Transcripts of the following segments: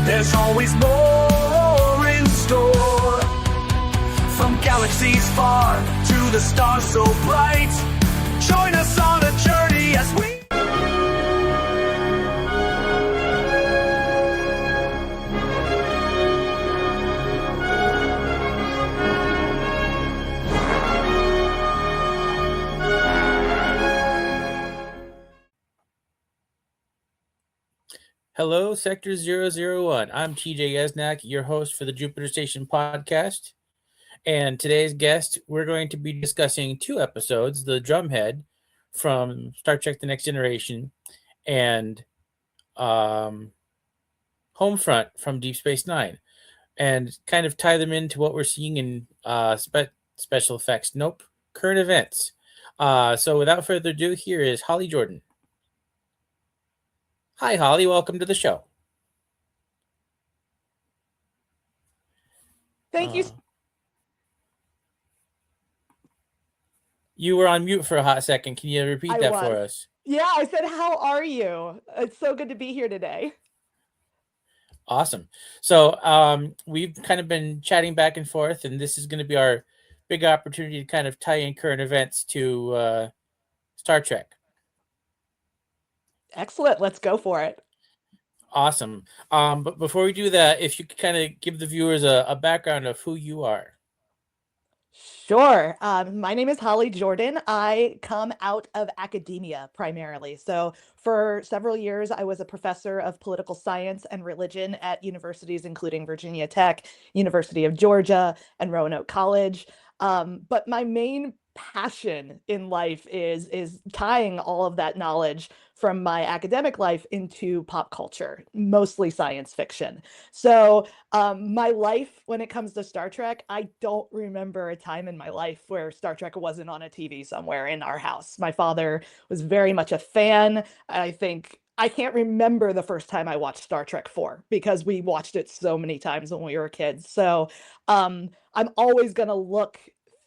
There's always more in store. From galaxies far to the stars so bright, join us on a journey as we... Hello, Sector 001. I'm TJ Yesnak, your host for the Jupiter Station podcast. And today's guest, we're going to be discussing two episodes, the Drumhead from Star Trek The Next Generation and Homefront from Deep Space Nine, and kind of tie them into what we're seeing in special effects. Nope, current events. So without further ado, here is Holly Jordan. Hi, Holly. Welcome to the show. Thank you. You were on mute for a hot second. Can you repeat that for us? Yeah, I said, how are you? It's so good to be here today. Awesome. So we've kind of been chatting back and forth, and this is going to be our big opportunity to kind of tie in current events to Star Trek. Excellent. Let's go for it. Awesome. But before we do that, if you could kind of give the viewers a background of who you are. Sure. My name is Holly Jordan. I come out of academia primarily. So for several years, I was a professor of political science and religion at universities, including Virginia Tech, University of Georgia, and Roanoke College. But my main passion in life is tying all of that knowledge from my academic life into pop culture, mostly science fiction. So my life, when it comes to Star Trek, I don't remember a time in my life where Star Trek wasn't on a TV somewhere in our house. My father was very much a fan. I can't remember the first time I watched Star Trek 4 because we watched it so many times when we were kids. So I'm always going to look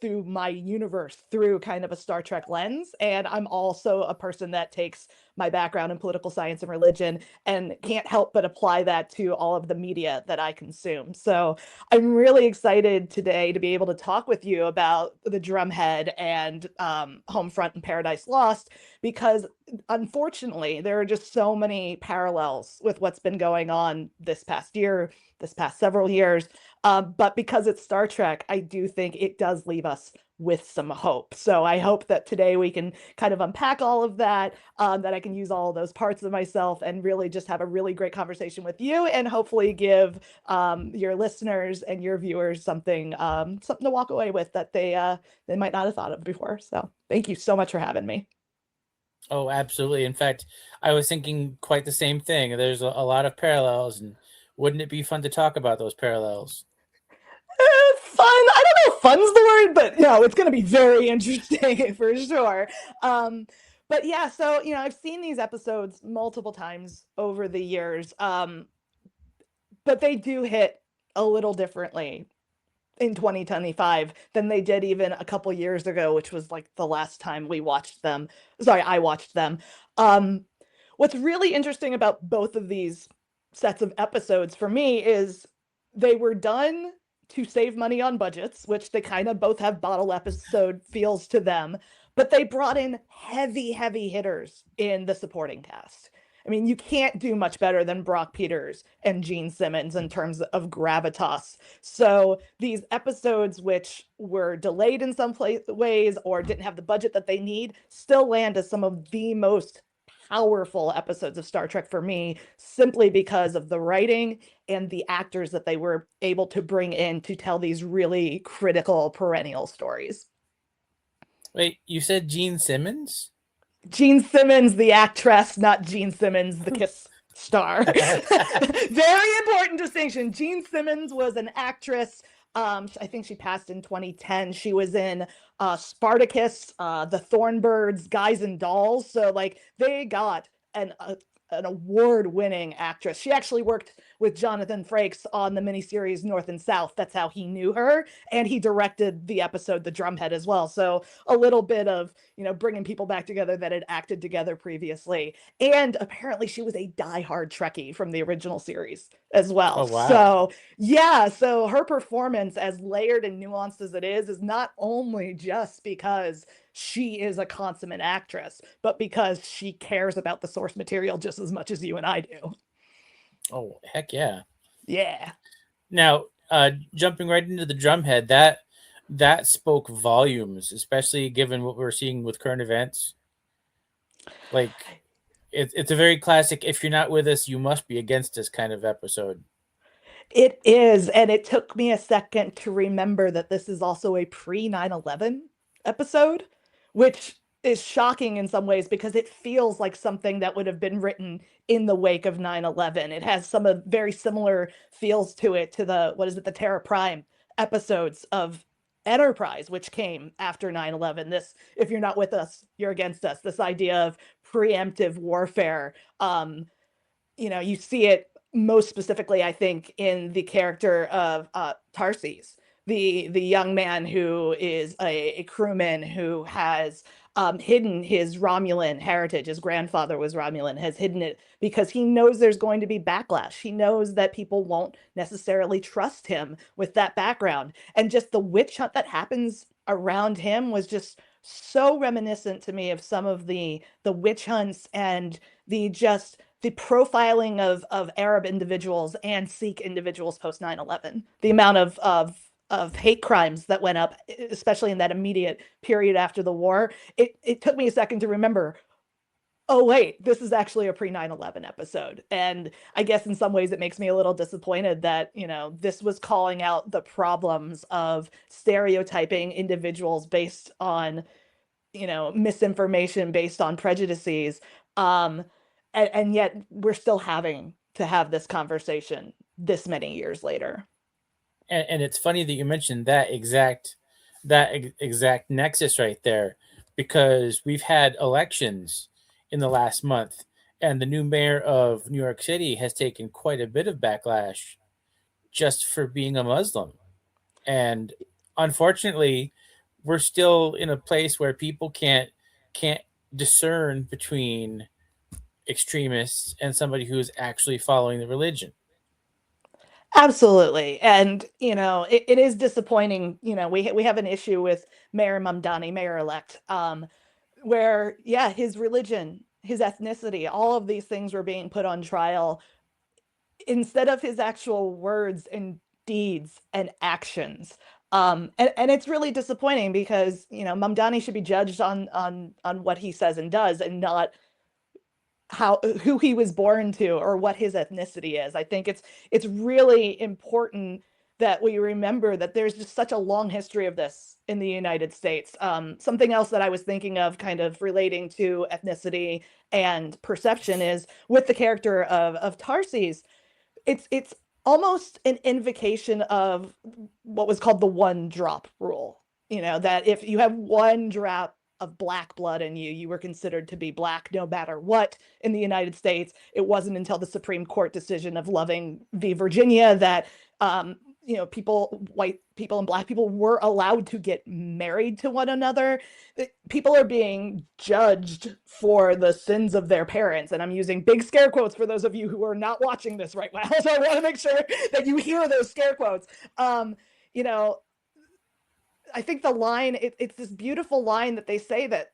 through my universe through kind of a Star Trek lens. And I'm also a person that takes my background in political science and religion and can't help but apply that to all of the media that I consume. So I'm really excited today to be able to talk with you about the Drumhead and Homefront and Paradise Lost, because unfortunately, there are just so many parallels with what's been going on this past year, this past several years. But because it's Star Trek, I do think it does leave us with some hope. So I hope that today we can kind of unpack all of that, that I can use all of those parts of myself and really just have a really great conversation with you, and hopefully give your listeners and your viewers something to walk away with that they might not have thought of before. So thank you so much for having me. Oh, absolutely. In fact, I was thinking quite the same thing. There's a lot of parallels, and wouldn't it be fun to talk about those parallels? Fun. I don't know if fun's the word, but it's going to be very interesting for sure. But yeah, so I've seen these episodes multiple times over the years, but they do hit a little differently in 2025 than they did even a couple years ago, which was like the last time I watched them. What's really interesting about both of these sets of episodes for me is they were done to save money on budgets, which they kind of both have bottle episode feels to them, but they brought in heavy hitters in the supporting cast. I mean, you can't do much better than Brock Peters and Gene Simmons in terms of gravitas. So these episodes, which were delayed in some ways or didn't have the budget that they need, still land as some of the most powerful episodes of Star Trek for me, simply because of the writing and the actors that they were able to bring in to tell these really critical perennial stories. Wait, you said Gene Simmons? Gene Simmons, the actress, not Gene Simmons, the Kiss star. Very important distinction. Gene Simmons was an actress. I think she passed in 2010. She was in Spartacus, The Thornbirds, Guys and Dolls. So they got an award-winning actress. She actually worked with Jonathan Frakes on the miniseries North and South. That's how he knew her. And he directed the episode The Drumhead as well. So a little bit of, bringing people back together that had acted together previously. And apparently she was a diehard Trekkie from the original series as well. Oh, wow. So yeah, so her performance, as layered and nuanced as it is not only just because she is a consummate actress, but because she cares about the source material just as much as you and I do. Oh, heck yeah. Yeah. Now, jumping right into the Drumhead, that spoke volumes, especially given what we're seeing with current events. Like, it's a very classic. If you're not with us, you must be against us kind of episode. It is, and it took me a second to remember that this is also a pre 9/11 episode, which is shocking in some ways because it feels like something that would have been written in the wake of 9/11. It has some of very similar feels to it to the what is it, the Terra Prime episodes of Enterprise, which came after 9/11. This, if you're not with us, you're against us. This idea of preemptive warfare. You see it most specifically, I think, in the character of Tarses, the young man who is a crewman who has hidden his Romulan heritage. His grandfather was Romulan, has hidden it because he knows there's going to be backlash. He knows that people won't necessarily trust him with that background. And just the witch hunt that happens around him was just so reminiscent to me of some of the witch hunts and the profiling of Arab individuals and Sikh individuals post 9/11. The amount of hate crimes that went up, especially in that immediate period after the war. It took me a second to remember, oh wait, this is actually a pre 9/11 episode. And I guess in some ways it makes me a little disappointed that, this was calling out the problems of stereotyping individuals based on misinformation, based on prejudices. Um, and yet we're still having to have this conversation this many years later. And it's funny that you mentioned exact nexus right there, because we've had elections in the last month, and the new mayor of New York City has taken quite a bit of backlash just for being a Muslim. And unfortunately, we're still in a place where people can't discern between extremists and somebody who is actually following the religion. Absolutely. And, it is disappointing. We have an issue with Mayor Mamdani, mayor elect, where, yeah, his religion, his ethnicity, all of these things were being put on trial instead of his actual words and deeds and actions. And it's really disappointing because, Mamdani should be judged on what he says and does, and not who he was born to or what his ethnicity is. I think it's really important that we remember that there's just such a long history of this in the United States. Something else that I was thinking of, kind of relating to ethnicity and perception, is with the character of Tarses. It's almost an invocation of what was called the one drop rule. That if you have one drop of black blood in you, you were considered to be black no matter what in the United States. It wasn't until the Supreme Court decision of Loving v. Virginia that white people and black people were allowed to get married to one another. People are being judged for the sins of their parents. And I'm using big scare quotes for those of you who are not watching this right now. So I want to make sure that you hear those scare quotes. I think the line, it's this beautiful line that they say that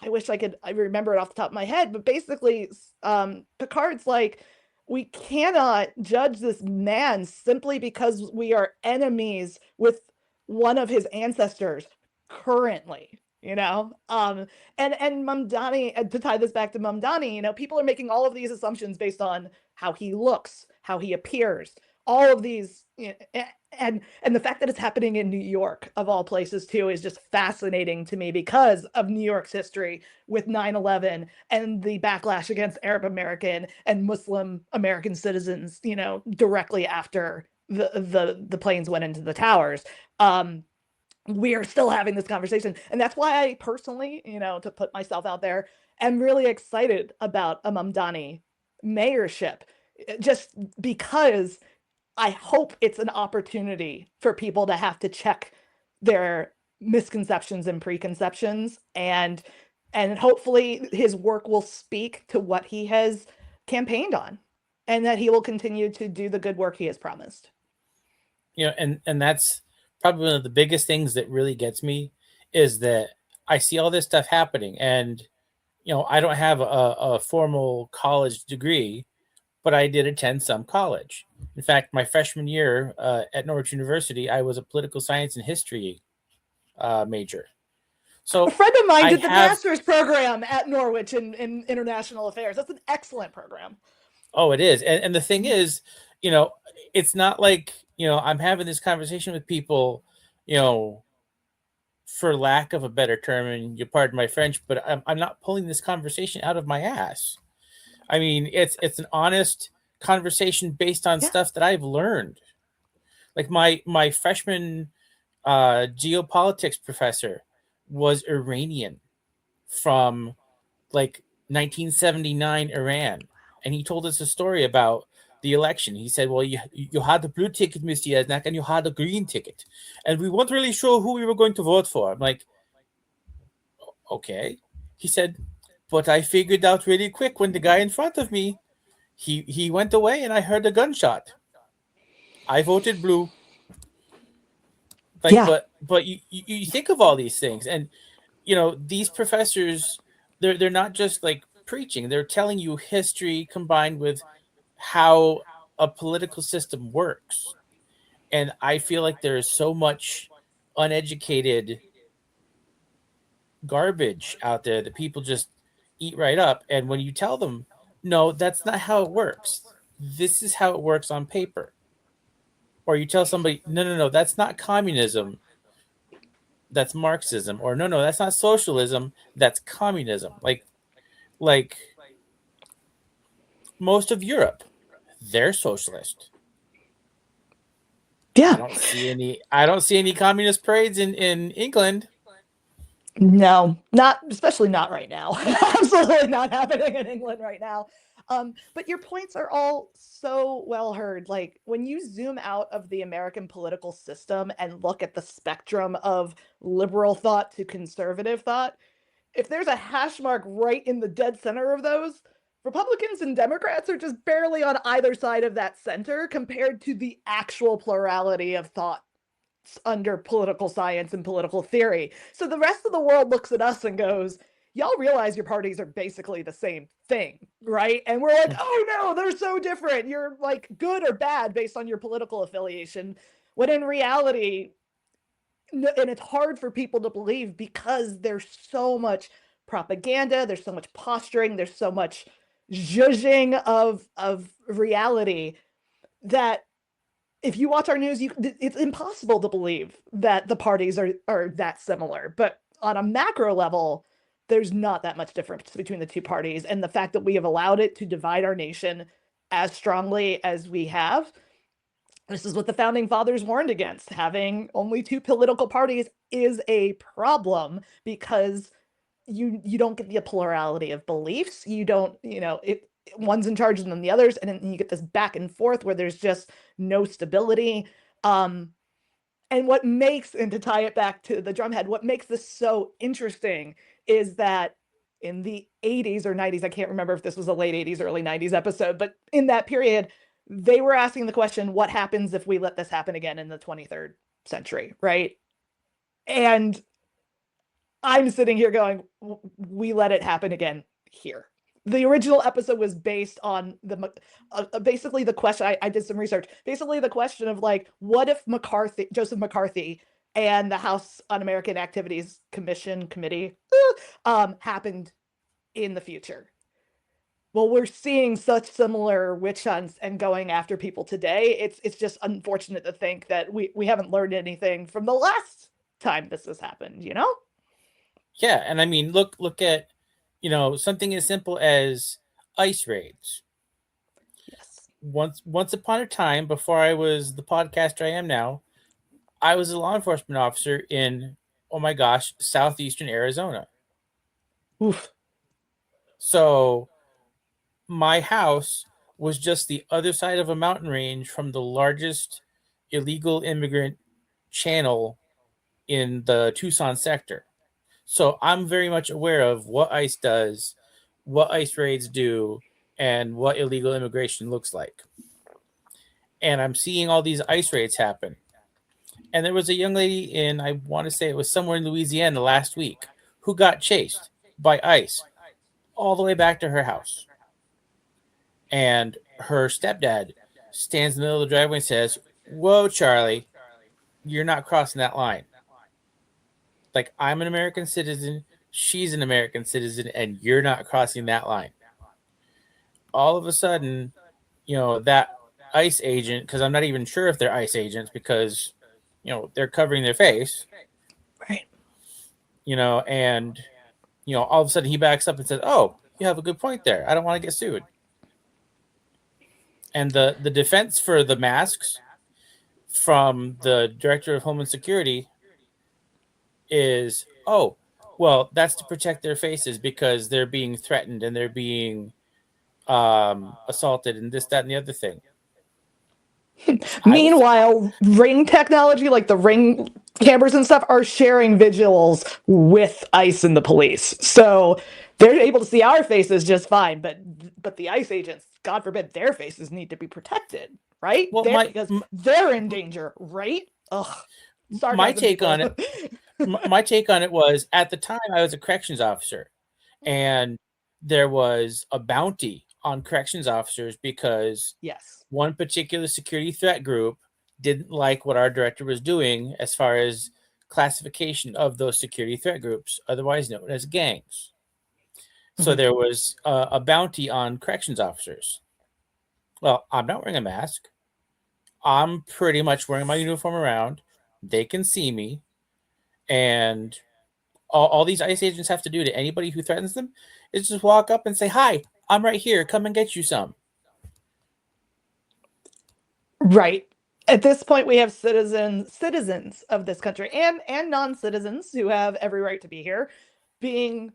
I wish I remember it off the top of my head, but basically, Picard's like, we cannot judge this man simply because we are enemies with one of his ancestors currently. And Mamdani, to tie this back to Mamdani, people are making all of these assumptions based on how he looks, how he appears, all of these, and the fact that it's happening in New York of all places too is just fascinating to me because of New York's history with 9/11 and the backlash against Arab American and Muslim American citizens, directly after the planes went into the towers. We are still having this conversation, and that's why I personally, to put myself out there, am really excited about a Mamdani mayorship, just because I hope it's an opportunity for people to have to check their misconceptions and preconceptions, and hopefully his work will speak to what he has campaigned on. and that he will continue to do the good work he has promised. And that's probably one of the biggest things that really gets me is that I see all this stuff happening, and I don't have a formal college degree, but I did attend some college. In fact, my freshman year at Norwich University, I was a political science and history major. A So friend of mine I did the have. master's program at Norwich in international affairs. That's an excellent program. Oh, it is, and the thing is, it's not like I'm having this conversation with people, you know, for lack of a better term, and you pardon my French, but I'm not pulling this conversation out of my ass. I mean, it's an honest conversation based on Yeah. stuff that I've learned. Like my freshman geopolitics professor was Iranian from like 1979 Iran, and he told us a story about the election. He said, "Well, you had the blue ticket, Mr. Yesnak, and you had the green ticket, and we weren't really sure who we were going to vote for." I'm like, "Okay." He said, "But I figured out really quick when the guy in front of me he went away, and I heard a gunshot. I voted blue." Like, Yeah. but you think of all these things, and these professors, they're not just like preaching, they're telling you history combined with how a political system works. And I feel like there is so much uneducated garbage out there that people just eat right up, and when you tell them, no, that's not how it works, this is how it works on paper, or you tell somebody, no, no, no, that's not communism, that's Marxism, or no, no, that's not socialism, that's communism. Like most of Europe, they're socialist. Yeah. I don't see any communist parades in England. No, not especially not right now. Absolutely not happening in England right now. But your points are all so well heard. Like when you zoom out of the American political system and look at the spectrum of liberal thought to conservative thought, if there's a hash mark right in the dead center of those, Republicans and Democrats are just barely on either side of that center compared to the actual plurality of thought under political science and political theory. So the rest of the world looks at us and goes, y'all realize your parties are basically the same thing, right? And we're like, oh no, they're so different. You're like good or bad based on your political affiliation. When in reality, and it's hard for people to believe because there's so much propaganda, there's so much posturing, there's so much zhuzhing of reality that if you watch our news, it's impossible to believe that the parties are that similar. But on a macro level, there's not that much difference between the two parties. And the fact that we have allowed it to divide our nation as strongly as we have, this is what the founding fathers warned against. Having only two political parties is a problem because you don't get the plurality of beliefs. You don't, one's in charge than the others, and then you get this back and forth where there's just no stability. And what makes, and to tie it back to the Drumhead, what makes this so interesting is that in the 80s or 90s, I can't remember if this was a late 80s, early 90s episode, but in that period, they were asking the question, what happens if we let this happen again in the 23rd century, right? And I'm sitting here going, we let it happen again here. The original episode was based on basically the question. I did some research. Basically, the question of like, what if Joseph McCarthy, and the House Un-American Activities Committee happened in the future? Well, we're seeing such similar witch hunts and going after people today. It's just unfortunate to think that we haven't learned anything from the last time this has happened. Yeah, and I mean, look at something as simple as ICE raids. Yes. Once upon a time, before I was the podcaster I am now, I was a law enforcement officer in, oh my gosh, southeastern Arizona. Oof. So my house was just the other side of a mountain range from the largest illegal immigrant channel in the Tucson sector. So I'm very much aware of what ICE does, what ICE raids do, and what illegal immigration looks like. And I'm seeing all these ICE raids happen. And there was a young lady in, I want to say it was somewhere in Louisiana last week, who got chased by ICE all the way back to her house. And her stepdad stands in the middle of the driveway and says, "Whoa, Charlie, you're not crossing that line. Like, I'm an American citizen, she's an American citizen, and you're not crossing that line." All of a sudden, that ICE agent, because I'm not even sure if they're ICE agents because, they're covering their face, Right. and, all of a sudden he backs up and says, "Oh, you have a good point there. I don't want to get sued." And the defense for the masks from the director of Homeland Security is, "Oh, well, that's to protect their faces because they're being threatened and they're being assaulted and this, that, and the other thing." Meanwhile, Ring technology, like the Ring cameras and stuff, are sharing visuals with ICE and the police. So they're able to see our faces just fine, but the ICE agents, God forbid, their faces need to be protected, right? Well, Because they're in danger, right? Ugh. My take on it was, at the time I was a corrections officer, and there was a bounty on corrections officers because Yes. one particular security threat group didn't like what our director was doing as far as classification of those security threat groups, otherwise known as gangs. So there was a bounty on corrections officers. Well, I'm not wearing a mask. I'm pretty much wearing my uniform around. They can see me. And all these ICE agents have to do to anybody who threatens them is just walk up and say, "Hi, I'm right here. Come and get you some." Right. At this point, we have citizens of this country and non-citizens who have every right to be here being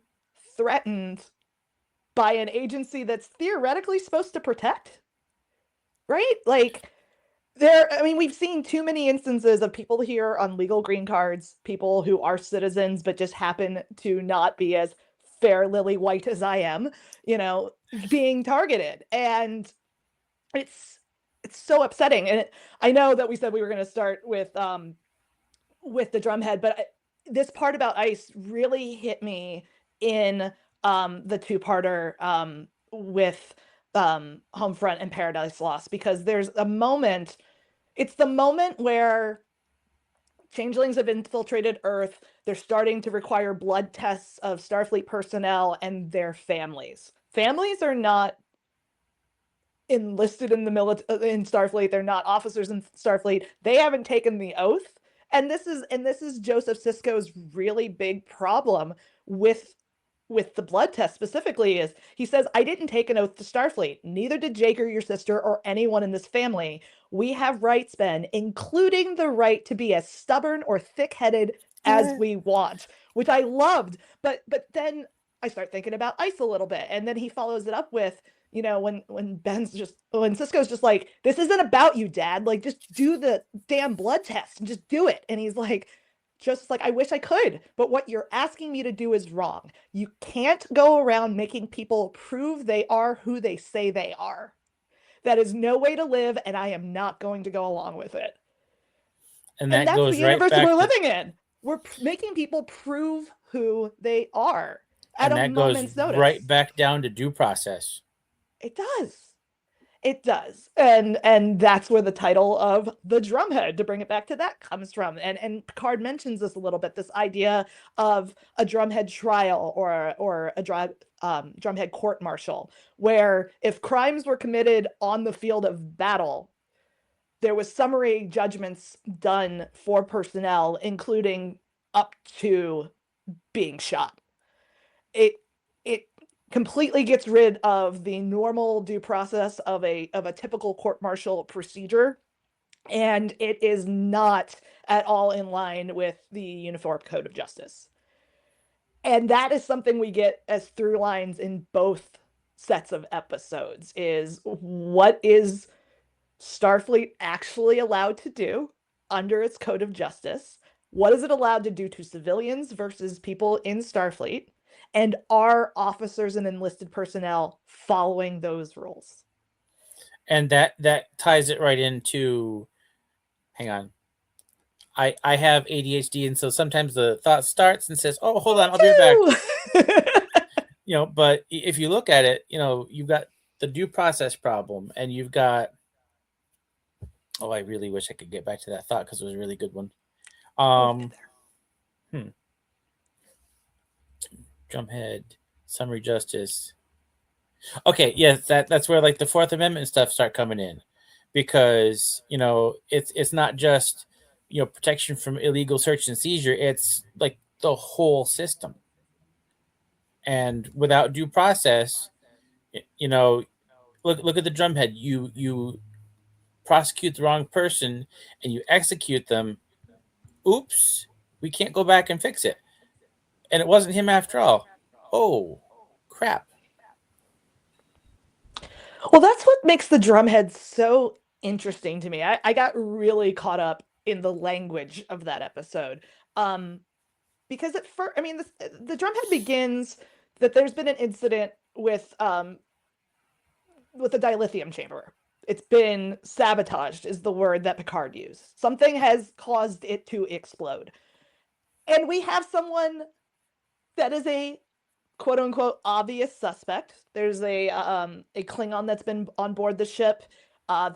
threatened by an agency that's theoretically supposed to protect. Right? Like, we've seen too many instances of people here on legal green cards, people who are citizens but just happen to not be as fair lily white as I am, being targeted. And it's so upsetting. And I know that we said we were going to start with the Drumhead, but this part about ICE really hit me in the two-parter with Homefront and Paradise Lost, because there's a moment. It's the moment where changelings have infiltrated Earth. They're starting to require blood tests of Starfleet personnel and their families. Families are not enlisted in the in Starfleet. They're not officers in Starfleet. They haven't taken the oath. And this is Joseph Sisko's really big problem with the blood test specifically. Is he says, "I didn't take an oath to Starfleet. Neither did Jake or your sister or anyone in this family. We have rights, Ben, including the right to be as stubborn or thick-headed as we want," which I loved. But then I start thinking about ICE a little bit, and then he follows it up with, when Sisko's just like, "This isn't about you, Dad. Like, just do the damn blood test and just do it." And he's like, just like, "I wish I could, but what you're asking me to do is wrong. You can't go around making people prove they are who they say they are. That is no way to live, and I am not going to go along with it." And that's goes the right universe back we're living in. We're making people prove who they are at a moment's notice. Right back down to due process. It does. It does. And that's where the title of the Drumhead, to bring it back to that, comes from. And Picard mentions this a little bit, this idea of a Drumhead trial or a Drumhead court-martial, where if crimes were committed on the field of battle, there was summary judgments done for personnel, including up to being shot. It completely gets rid of the normal due process of a typical court-martial procedure, and it is not at all in line with the Uniform Code of Justice. And that is something we get as through lines in both sets of episodes, is what is Starfleet actually allowed to do under its Code of Justice? What is it allowed to do to civilians versus people in Starfleet? And are officers and enlisted personnel following those rules? And that ties it right into, hang on, I have ADHD, and so sometimes the thought starts and says, "Oh, hold on, I'll be right back." But if you look at it, you've got the due process problem, and you've got, oh, I really wish I could get back to that thought because it was a really good one. Drumhead, summary justice. Okay, yes, that's where like the Fourth Amendment stuff start coming in, because it's not just protection from illegal search and seizure. It's like the whole system, and without due process, look at the Drumhead. You prosecute the wrong person and you execute them. Oops, we can't go back and fix it, and it wasn't him after all. Oh, crap. Well, that's what makes the Drumhead so interesting to me. I got really caught up in the language of that episode. Because at first, I mean, the Drumhead begins that there's been an incident with the dilithium chamber. It's been sabotaged, is the word that Picard used. Something has caused it to explode. And we have someone that is a quote unquote obvious suspect. There's a Klingon that's been on board the ship.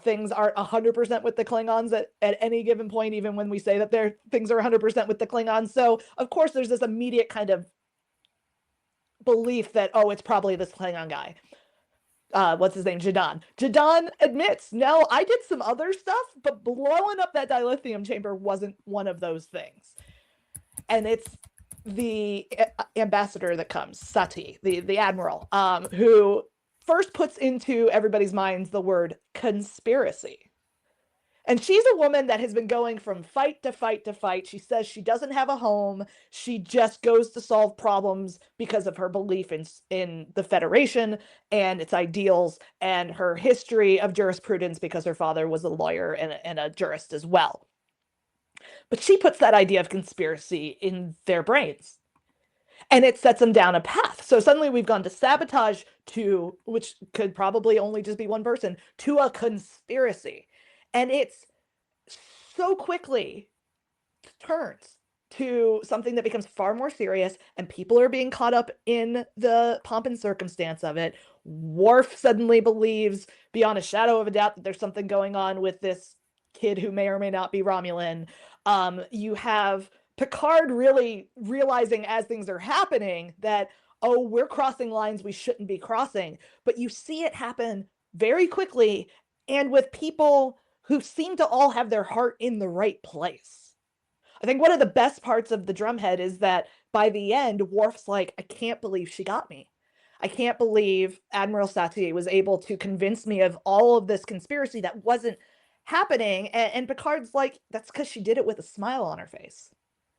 Things aren't 100% with the Klingons at any given point, even when we say that things are 100% with the Klingons. So, of course, there's this immediate kind of belief that, oh, it's probably this Klingon guy. What's his name? Jadon. Jadon admits, no, I did some other stuff, but blowing up that dilithium chamber wasn't one of those things. And it's the ambassador that comes, Sati, the admiral, who first puts into everybody's minds the word conspiracy. And she's a woman that has been going from fight to fight to fight. She says she doesn't have a home. She just goes to solve problems because of her belief in the Federation and its ideals, and her history of jurisprudence because her father was a lawyer and a jurist as well. But she puts that idea of conspiracy in their brains, and it sets them down a path. So suddenly we've gone to sabotage to, which could probably only just be one person, to a conspiracy. And it's so quickly turns to something that becomes far more serious, and people are being caught up in the pomp and circumstance of it. Worf suddenly believes beyond a shadow of a doubt that there's something going on with this kid who may or may not be Romulan. You have Picard really realizing as things are happening that, oh, we're crossing lines we shouldn't be crossing. But you see it happen very quickly, and with people who seem to all have their heart in the right place. I think one of the best parts of the Drumhead is that by the end, Worf's like, I can't believe she got me. I can't believe Admiral Sati was able to convince me of all of this conspiracy that wasn't happening. And Picard's like, that's because she did it with a smile on her face.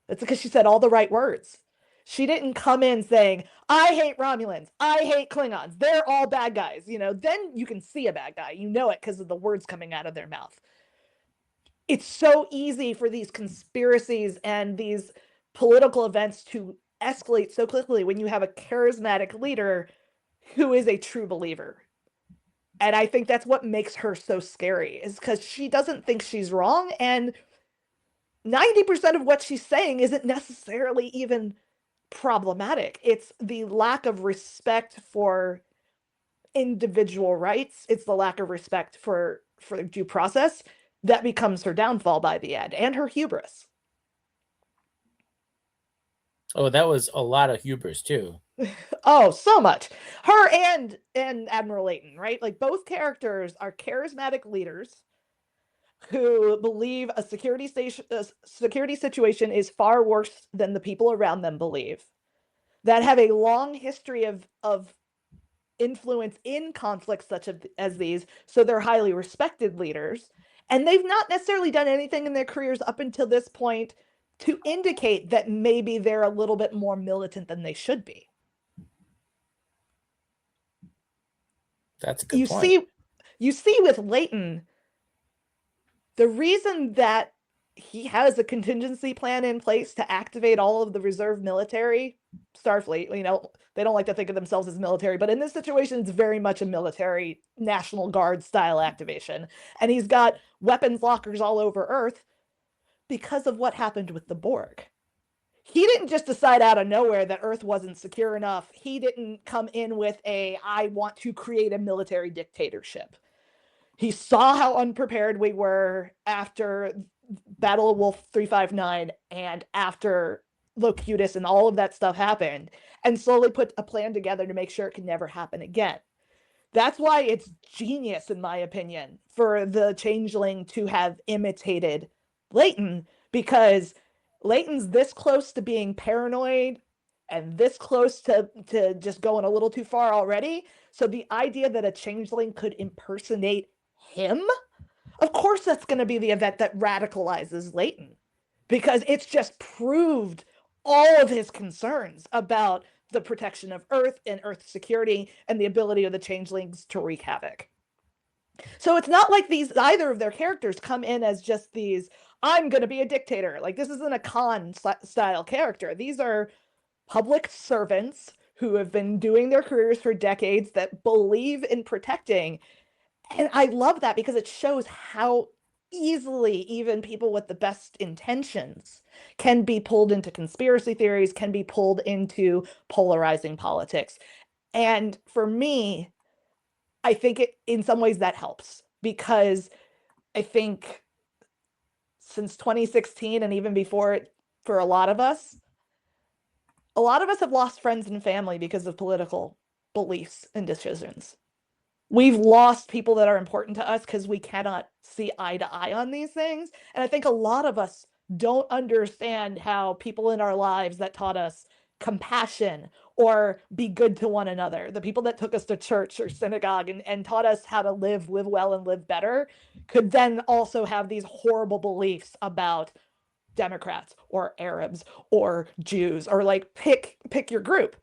That's because she said all the right words. She didn't come in saying, I hate Romulans. I hate Klingons. They're all bad guys. Then you can see a bad guy. You know it because of the words coming out of their mouth. It's so easy for these conspiracies and these political events to escalate so quickly when you have a charismatic leader who is a true believer. And I think that's what makes her so scary, is because she doesn't think she's wrong. And 90% of what she's saying isn't necessarily even problematic. It's the lack of respect for individual rights. It's the lack of respect for due process that becomes her downfall by the end, and her hubris. Oh, that was a lot of hubris too. Oh, so much. Her and Admiral Layton, right? Like, both characters are charismatic leaders who believe a security situation is far worse than the people around them believe, that have a long history of influence in conflicts such as these, so they're highly respected leaders, and they've not necessarily done anything in their careers up until this point to indicate that maybe they're a little bit more militant than they should be. That's a good point. You see with Layton, the reason that he has a contingency plan in place to activate all of the reserve military Starfleet. You know, they don't like to think of themselves as military, but in this situation, it's very much a military National Guard style activation. And he's got weapons lockers all over Earth because of what happened with the Borg. He didn't just decide out of nowhere that Earth wasn't secure enough. He didn't come in with I want to create a military dictatorship. He saw how unprepared we were after Battle of Wolf 359 and after Locutus and all of that stuff happened, and slowly put a plan together to make sure it could never happen again. That's why it's genius, in my opinion, for the Changeling to have imitated Leighton, because Leighton's this close to being paranoid and this close to just going a little too far already. So the idea that a Changeling could impersonate him, of course that's going to be the event that radicalizes Leighton, because it's just proved all of his concerns about the protection of Earth and Earth security and the ability of the Changelings to wreak havoc. So it's not like either of their characters come in as just these, I'm going to be a dictator. Like, this isn't a Khan style character. These are public servants who have been doing their careers for decades that believe in protecting. And I love that because it shows how easily even people with the best intentions can be pulled into conspiracy theories, can be pulled into polarizing politics. And for me, I think in some ways that helps, because I think since 2016 and even before it, for a lot of us have lost friends and family because of political beliefs and decisions. We've lost people that are important to us because we cannot see eye to eye on these things. And I think a lot of us don't understand how people in our lives that taught us compassion or be good to one another, the people that took us to church or synagogue and taught us how to live well and live better, could then also have these horrible beliefs about Democrats or Arabs or Jews, or like pick your group.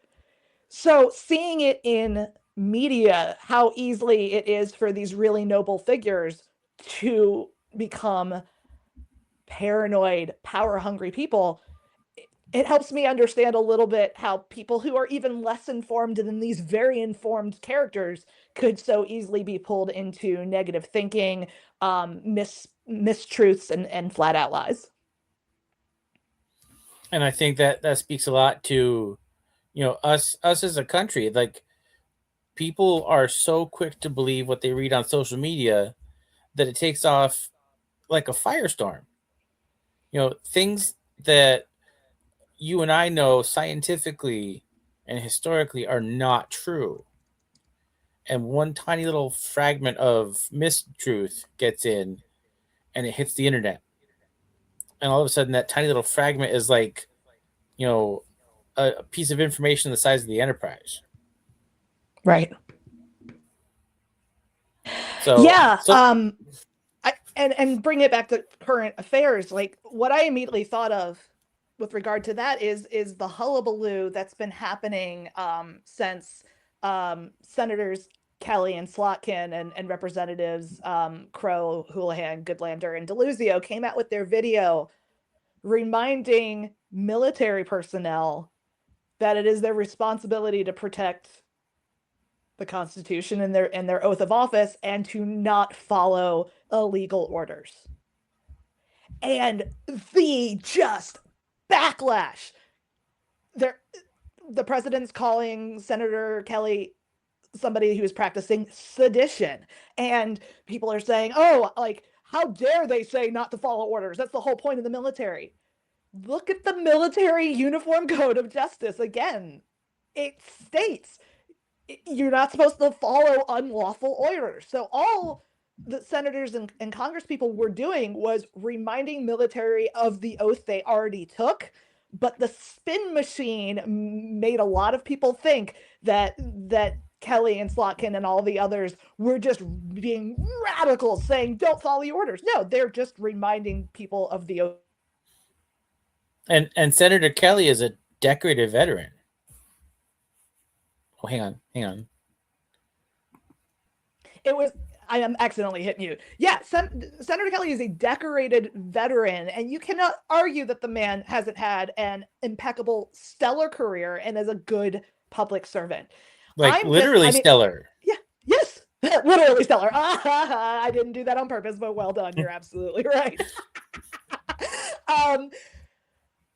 So seeing it in media, how easily it is for these really noble figures to become paranoid, power-hungry people, it helps me understand a little bit how people who are even less informed than these very informed characters could so easily be pulled into negative thinking, mistruths, and flat-out lies. And I think that speaks a lot to, us as a country. Like, people are so quick to believe what they read on social media that it takes off like a firestorm. Things that you and I know scientifically and historically are not true. And one tiny little fragment of mistruth gets in and it hits the internet. And all of a sudden that tiny little fragment is like, a piece of information the size of the Enterprise. Right. So yeah. And bring it back to current affairs. Like, what I immediately thought of with regard to that is the hullabaloo that's been happening since Senators Kelly and Slotkin and Representatives Crow, Houlihan, Goodlander, and Deluzio came out with their video reminding military personnel that it is their responsibility to protect the Constitution and their oath of office, and to not follow illegal orders. And the just backlash. The president's calling Senator Kelly somebody who is practicing sedition, and people are saying, "Oh, like, how dare they say not to follow orders? That's the whole point of the military." Look at the military uniform code of justice again. It states you're not supposed to follow unlawful orders. So all the senators and Congress people were doing was reminding military of the oath they already took. But the spin machine made a lot of people think that Kelly and Slotkin and all the others were just being radical, saying don't follow the orders. No, they're just reminding people of the oath. And Senator Kelly is a decorated veteran. Oh, hang on. It was, I am accidentally hit mute. Yeah, Senator Kelly is a decorated veteran, and you cannot argue that the man hasn't had an impeccable, stellar career and is a good public servant. Like literally stellar. Yeah, yes, literally stellar. I didn't do that on purpose, but well done. You're absolutely right.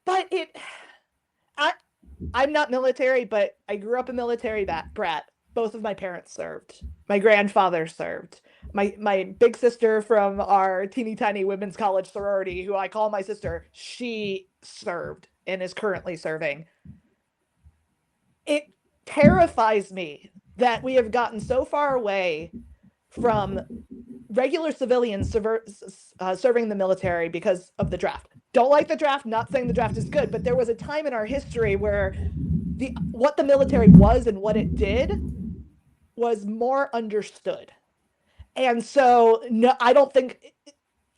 But I'm not military, but I grew up a military brat. Both of my parents served. My grandfather served. My big sister from our teeny tiny women's college sorority, who I call my sister, she served and is currently serving. It terrifies me that we have gotten so far away from regular civilians serving the military because of the draft. Don't like the draft, not saying the draft is good, but there was a time in our history where what the military was and what it did was more understood. And so no, I don't think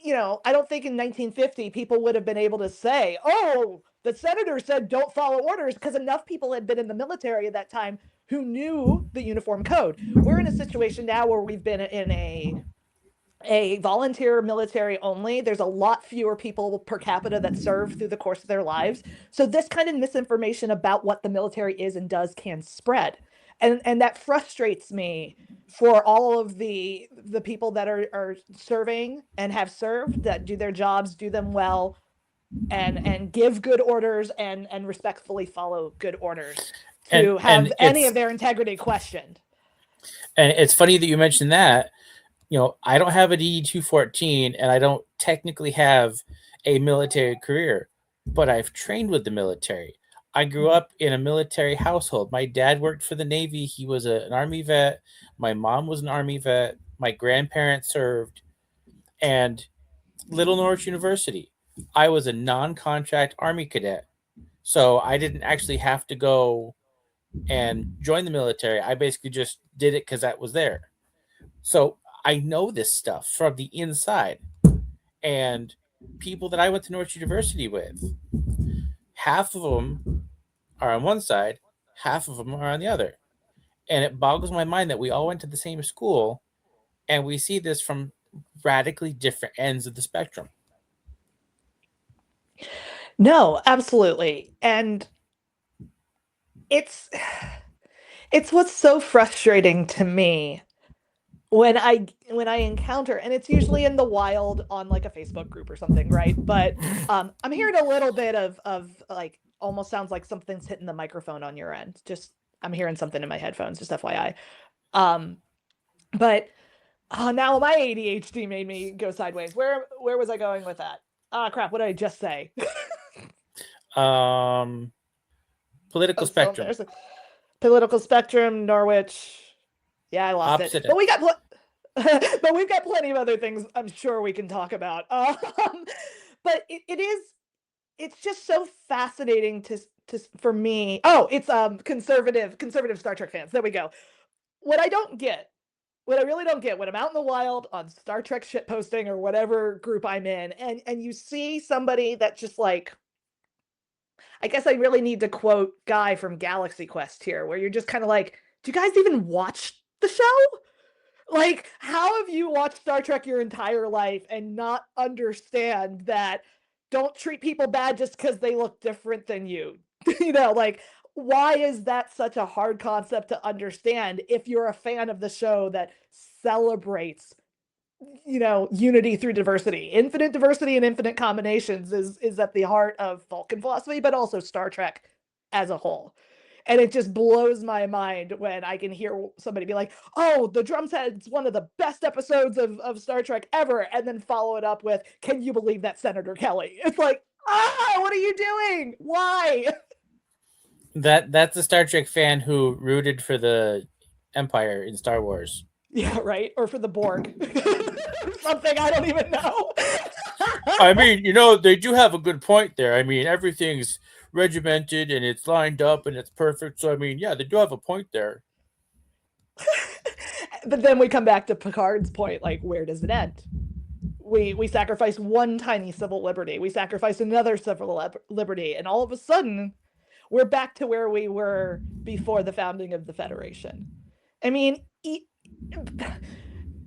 in 1950 people would have been able to say, oh, the senator said don't follow orders, because enough people had been in the military at that time who knew the uniform code. We're in a situation now where we've been in a volunteer military only. There's a lot fewer people per capita that serve through the course of their lives. So this kind of misinformation about what the military is and does can spread. And that frustrates me for all of the people that are serving and have served, that do their jobs, do them well, and give good orders and respectfully follow good orders, to have any of their integrity questioned. And it's funny that you mentioned that. I don't have a DD-214, and I don't technically have a military career, but I've trained with the military. I grew up in a military household. My dad worked for the Navy. He was an Army vet. My mom was an Army vet. My grandparents served. And Little Norwich University, I was a non-contract Army cadet. So I didn't actually have to go and join the military. I basically just did it because that was there. So I know this stuff from the inside. And people that I went to Norwich University with, half of them are on one side, half of them are on the other. And it boggles my mind that we all went to the same school and we see this from radically different ends of the spectrum. No, absolutely. And it's what's so frustrating to me when I encounter, and it's usually in the wild on like a Facebook group or something, right? But I'm hearing a little bit of like, almost sounds like something's hitting the microphone on your end. Just, I'm hearing something in my headphones, just FYI. But now my ADHD made me go sideways. Where was I going with that? Crap, what did I just say? Political spectrum. Political spectrum, Norwich. Yeah, I lost Opposite it. But we got but we've got plenty of other things I'm sure we can talk about. But it's just so fascinating to for me. Oh, it's conservative Star Trek fans. There we go. What I really don't get when I'm out in the wild on Star Trek shit posting or whatever group I'm in, and you see somebody that's just like, I guess I really need to quote Guy from Galaxy Quest here, where you're just kind of like, do you guys even watch the show? Like, how have you watched Star Trek your entire life and not understand that don't treat people bad just because they look different than you? Like, why is that such a hard concept to understand if you're a fan of the show that celebrates unity through diversity? Infinite diversity and infinite combinations is at the heart of Vulcan philosophy, but also Star Trek as a whole. And it just blows my mind when I can hear somebody be like, oh, the Drumhead's one of the best episodes of Star Trek ever, and then follow it up with, can you believe that Senator Kelly? It's like, what are you doing? Why? That's a Star Trek fan who rooted for the Empire in Star Wars. Yeah, right. Or for the Borg. Something I don't even know. I mean, they do have a good point there. I mean, everything's regimented and it's lined up and it's perfect. So, I mean, yeah, they do have a point there. But then we come back to Picard's point, like, where does it end? We sacrifice one tiny civil liberty. We sacrifice another civil liberty. And all of a sudden, we're back to where we were before the founding of the Federation. I mean,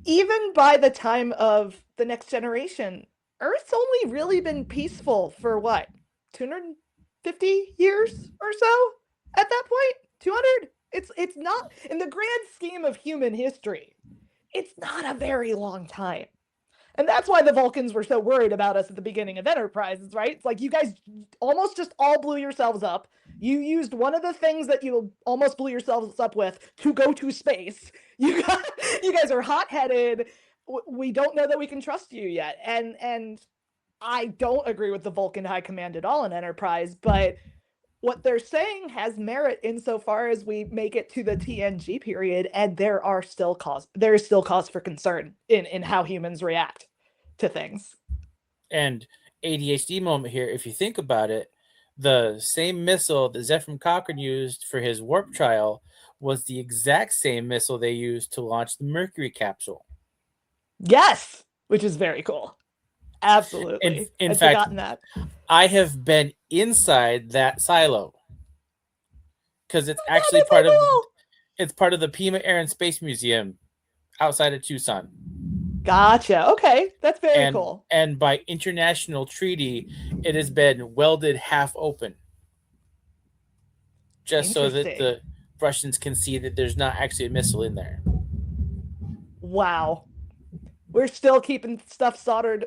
even by the time of the Next Generation, Earth's only really been peaceful for what, 250 years or so at that point? 200? It's not, in the grand scheme of human history, it's not a very long time. And that's why the Vulcans were so worried about us at the beginning of Enterprises, right? It's like you guys almost just all blew yourselves up. You used one of the things that you almost blew yourselves up with to go to space. You guys are hot-headed. We don't know that we can trust you yet. And I don't agree with the Vulcan High Command at all in Enterprise, but what they're saying has merit insofar as we make it to the TNG period, and there is still cause for concern in how humans react to things. And ADHD moment here, if you think about it, the same missile that Zefram Cochrane used for his warp trial was the exact same missile they used to launch the Mercury capsule. Yes, which is very cool. Absolutely. In I'd fact, forgotten that. I have been inside that silo because it's actually that's part so of cool. it's part of the Pima Air and Space Museum outside of Tucson. Gotcha. Okay, that's very cool. And by international treaty, it has been welded half open, just so that the Russians can see that there's not actually a missile in there. Wow. We're still keeping stuff soldered,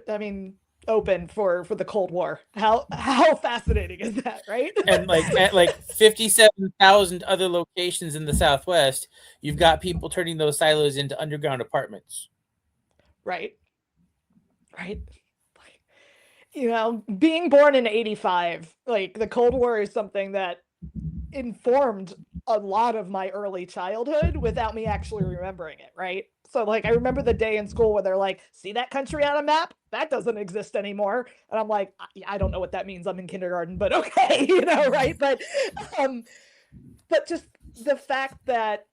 open for the Cold War. How fascinating is that, right? And at 57,000 other locations in the Southwest, you've got people turning those silos into underground apartments. Right. Being born in 85, the Cold War is something that informed a lot of my early childhood without me actually remembering it, right? So I remember the day in school where they're like, see that country on a map? That doesn't exist anymore. And I'm like, I don't know what that means. I'm in kindergarten, but okay, right? But just the fact that,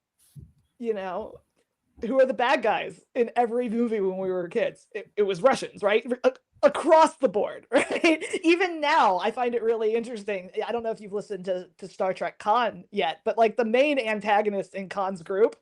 who are the bad guys in every movie when we were kids? It was Russians, right? Across the board, right? Even now, I find it really interesting. I don't know if you've listened to Star Trek Khan yet, but the main antagonist in Khan's group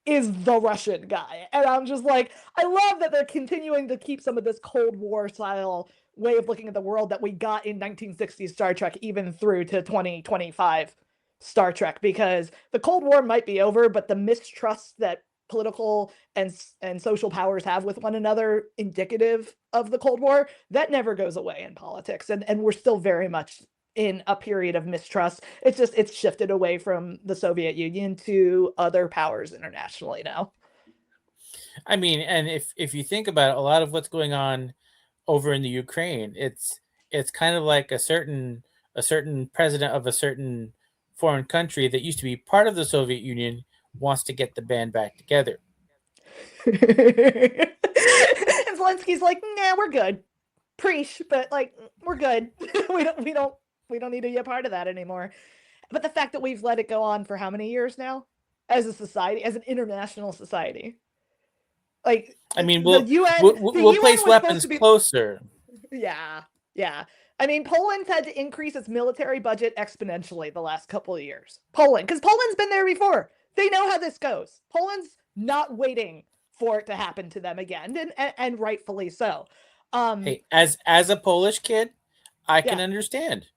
is the Russian guy. And I'm just like, I love that they're continuing to keep some of this Cold War style way of looking at the world that we got in 1960s Star Trek, even through to 2025 Star Trek, because the Cold War might be over, but the mistrust that political and social powers have with one another, indicative of the Cold War, that never goes away in politics. And we're still very much in a period of mistrust. It's shifted away from the Soviet Union to other powers internationally now. I mean, and if you think about it, a lot of what's going on over in the Ukraine, it's kind of like a certain president of a certain foreign country that used to be part of the Soviet Union wants to get the band back together. And Zelensky's like, nah, we're good. Preach, but we're good. we don't need to be a part of that anymore. But the fact that we've let it go on for how many years now as a society, as an international society, we'll place weapons closer. Yeah. I mean, Poland's had to increase its military budget exponentially the last couple of years. Because Poland's been there before. They know how this goes. Poland's not waiting for it to happen to them again, and rightfully so. Hey, as a Polish kid, I can understand.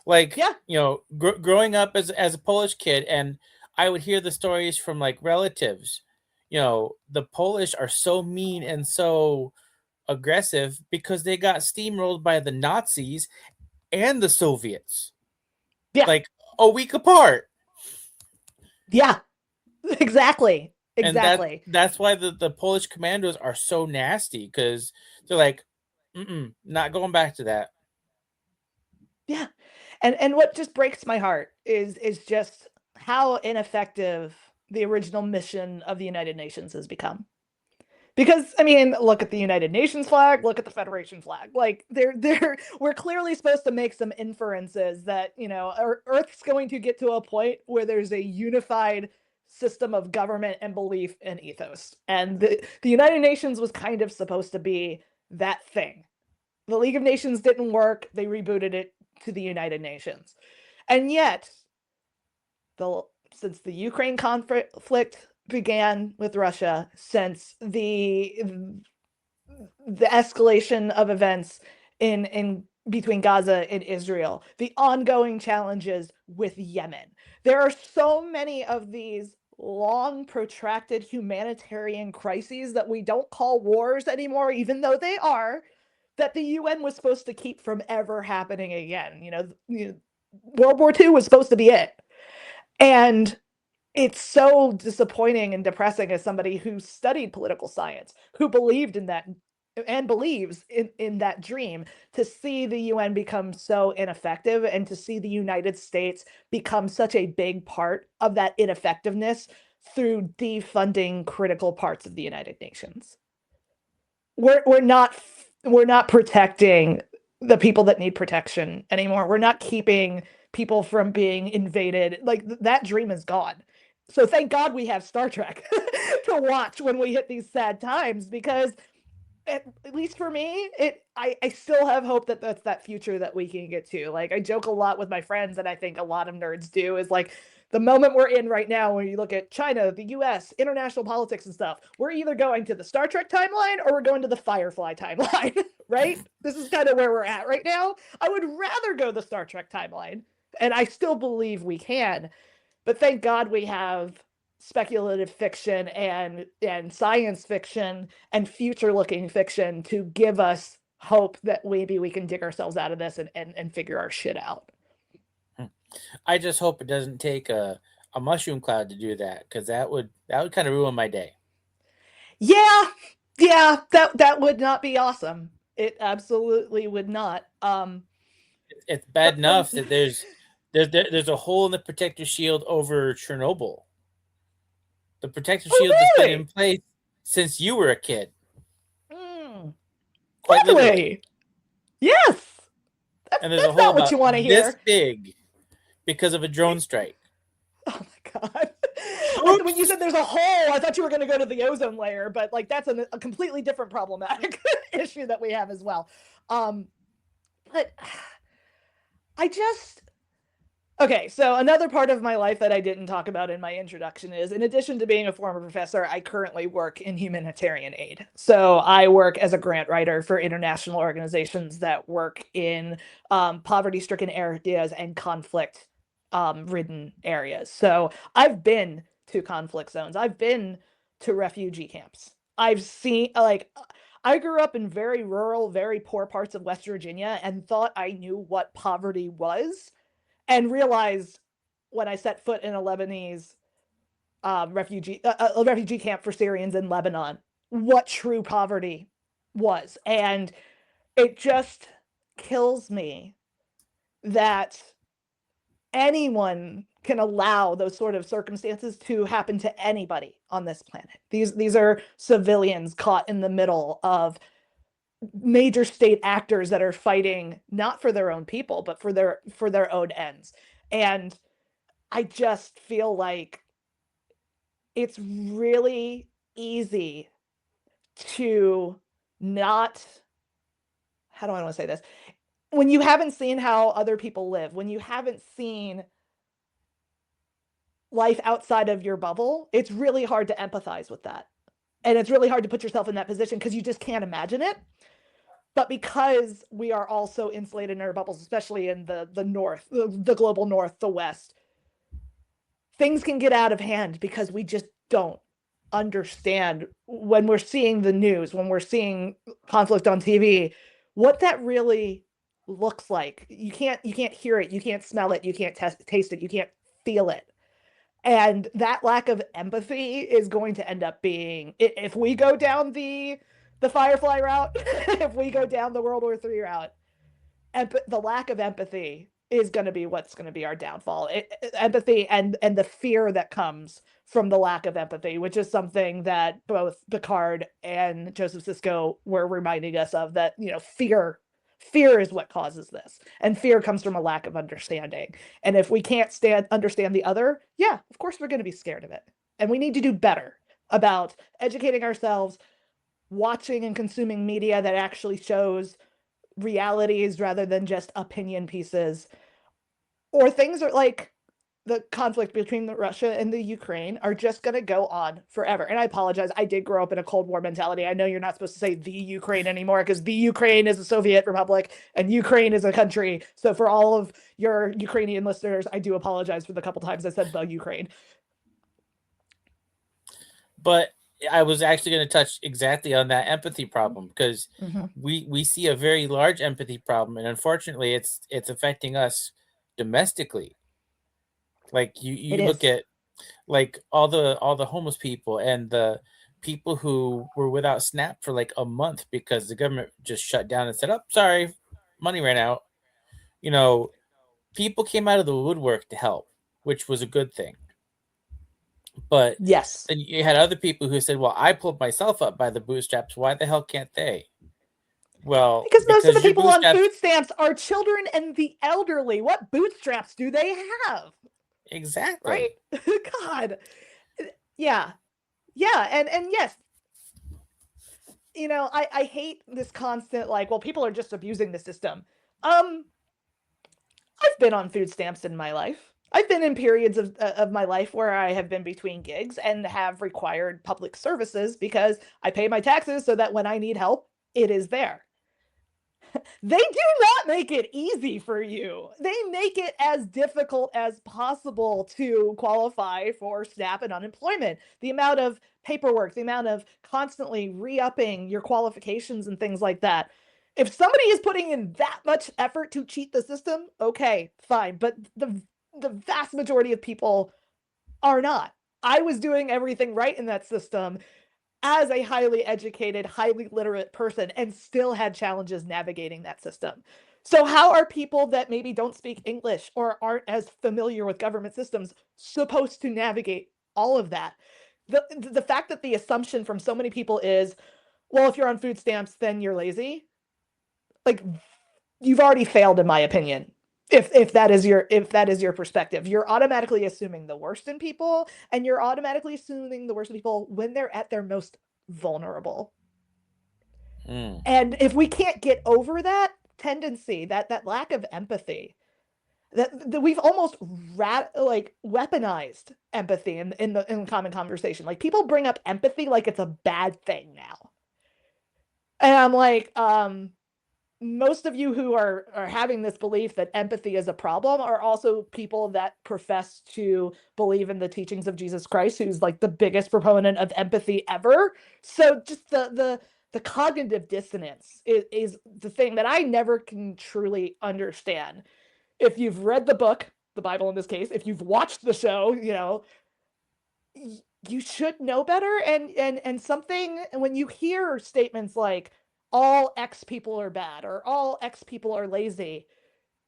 Growing up as a Polish kid, and I would hear the stories from relatives. The Polish are so mean and so aggressive because they got steamrolled by the Nazis and the Soviets. Yeah. A week apart. Yeah. Exactly. And that's why the Polish commandos are so nasty, because they're like, not going back to that. Yeah. And what just breaks my heart is just how ineffective the original mission of the United Nations has become. Because, look at the United Nations flag, look at the Federation flag. We're clearly supposed to make some inferences that, Earth's going to get to a point where there's a unified system of government and belief and ethos. And the United Nations was kind of supposed to be that thing. The League of Nations didn't work. They rebooted it to the United Nations. And yet, since the Ukraine conflict began with Russia, since the escalation of events in between Gaza and Israel, the ongoing challenges with Yemen. There are so many of these long protracted humanitarian crises that we don't call wars anymore, even though they are, that the UN was supposed to keep from ever happening again. World War II was supposed to be it. And it's so disappointing and depressing as somebody who studied political science, who believed in that and believes in that dream, to see the UN become so ineffective and to see the United States become such a big part of that ineffectiveness through defunding critical parts of the United Nations. We're not protecting the people that need protection anymore. We're not keeping people from being invaded. Like that dream is gone. So thank God we have Star Trek to watch when we hit these sad times, because at least for me, I still have hope that that's that future that we can get to. Like, I joke a lot with my friends, and I think a lot of nerds do, is like the moment we're in right now, when you look at China, the US, international politics and stuff, we're either going to the Star Trek timeline or we're going to the Firefly timeline, right? This is kind of where we're at right now. I would rather go the Star Trek timeline, and I still believe we can. But thank God we have speculative fiction and science fiction and future looking fiction to give us hope that maybe we can dig ourselves out of this and figure our shit out. I just hope it doesn't take a mushroom cloud to do that, because that would kind of ruin my day. Yeah, that would not be awesome. It absolutely would not. It's bad enough that there's a hole in the protective shield over Chernobyl. The protective shield has been in place since you were a kid. Quite literally. Yes. And there's a hole not what you want to hear. This big because of a drone strike. Oh my God. When you said there's a hole, I thought you were going to go to the ozone layer, but like that's a completely different problematic issue that we have as well. But okay, so another part of my life that I didn't talk about in my introduction is, in addition to being a former professor, I currently work in humanitarian aid. So I work as a grant writer for international organizations that work in poverty-stricken areas and conflict-ridden areas. So I've been to conflict zones. I've been to refugee camps. I've seen, like, I grew up in very rural, very poor parts of West Virginia and thought I knew what poverty was, and realized when I set foot in a Lebanese refugee camp for Syrians in Lebanon what true poverty was. And it just kills me that anyone can allow those sort of circumstances to happen to anybody on this planet. These are civilians caught in the middle of major state actors that are fighting not for their own people, but for their own ends. And I just feel like it's really easy to not, how do I want to say this? When you haven't seen how other people live, when you haven't seen life outside of your bubble, it's really hard to empathize with that. And it's really hard to put yourself in that position because you just can't imagine it. But because we are also insulated in our bubbles, especially in the north, the global north, the west, things can get out of hand because we just don't understand, when we're seeing the news, when we're seeing conflict on TV, what that really looks like. You can't hear it, you can't smell it, you can't taste it, you can't feel it. And that lack of empathy is going to end up being, if we go down the Firefly route, if we go down the World War III route, the lack of empathy is going to be what's going to be our downfall. Empathy and the fear that comes from the lack of empathy, which is something that both Picard and Joseph Sisko were reminding us of, that, fear is what causes this. And fear comes from a lack of understanding. And if we can't understand the other, yeah, of course we're going to be scared of it. And we need to do better about educating ourselves, watching and consuming media that actually shows realities rather than just opinion pieces, or things are like the conflict between Russia and the Ukraine are just going to go on forever. And I apologize. I did grow up in a Cold War mentality. I know you're not supposed to say the Ukraine anymore because the Ukraine is a Soviet republic and Ukraine is a country. So for all of your Ukrainian listeners, I do apologize for the couple times I said the Ukraine. But I was actually going to touch exactly on that empathy problem because we see a very large empathy problem, and unfortunately, it's affecting us domestically. Like you look at like all the homeless people and the people who were without SNAP for like a month because the government just shut down and said, "Oh, sorry, money ran out." You know, people came out of the woodwork to help, which was a good thing. But yes, then you had other people who said, "Well, I pulled myself up by the bootstraps. Why the hell can't they?" Well, because most of the your people on bootstraps food stamps are children and the elderly. What bootstraps do they have? exactly. Right? God. Yeah. Yeah. And yes, you know, I hate this constant like, well, people are just abusing the system. I've been on food stamps in my life. I've been in periods of my life where I have been between gigs and have required public services because I pay my taxes so that when I need help, it is there. They do not make it easy for you. They make it as difficult as possible to qualify for SNAP and unemployment. The amount of paperwork, the amount of constantly re-upping your qualifications and things like that. If somebody is putting in that much effort to cheat the system, okay, fine. But the vast majority of people are not. I was doing everything right in that system as a highly educated, highly literate person and still had challenges navigating that system. So how are people that maybe don't speak English or aren't as familiar with government systems supposed to navigate all of that? The fact that the assumption from so many people is, well, if you're on food stamps, then you're lazy. Like, you've already failed, in my opinion. If that is your perspective, you're automatically assuming the worst in people, and you're automatically assuming the worst in people when they're at their most vulnerable. And if we can't get over that tendency, that lack of empathy, that we've almost weaponized empathy in common conversation. Like, people bring up empathy like it's a bad thing now. And I'm like, most of you who are having this belief that empathy is a problem are also people that profess to believe in the teachings of Jesus Christ, who's like the biggest proponent of empathy ever. So just the cognitive dissonance is the thing that I never can truly understand. If you've read the book, the Bible in this case, if you've watched the show, you know, you should know better. And something, when you hear statements like all X people are bad or all X people are lazy,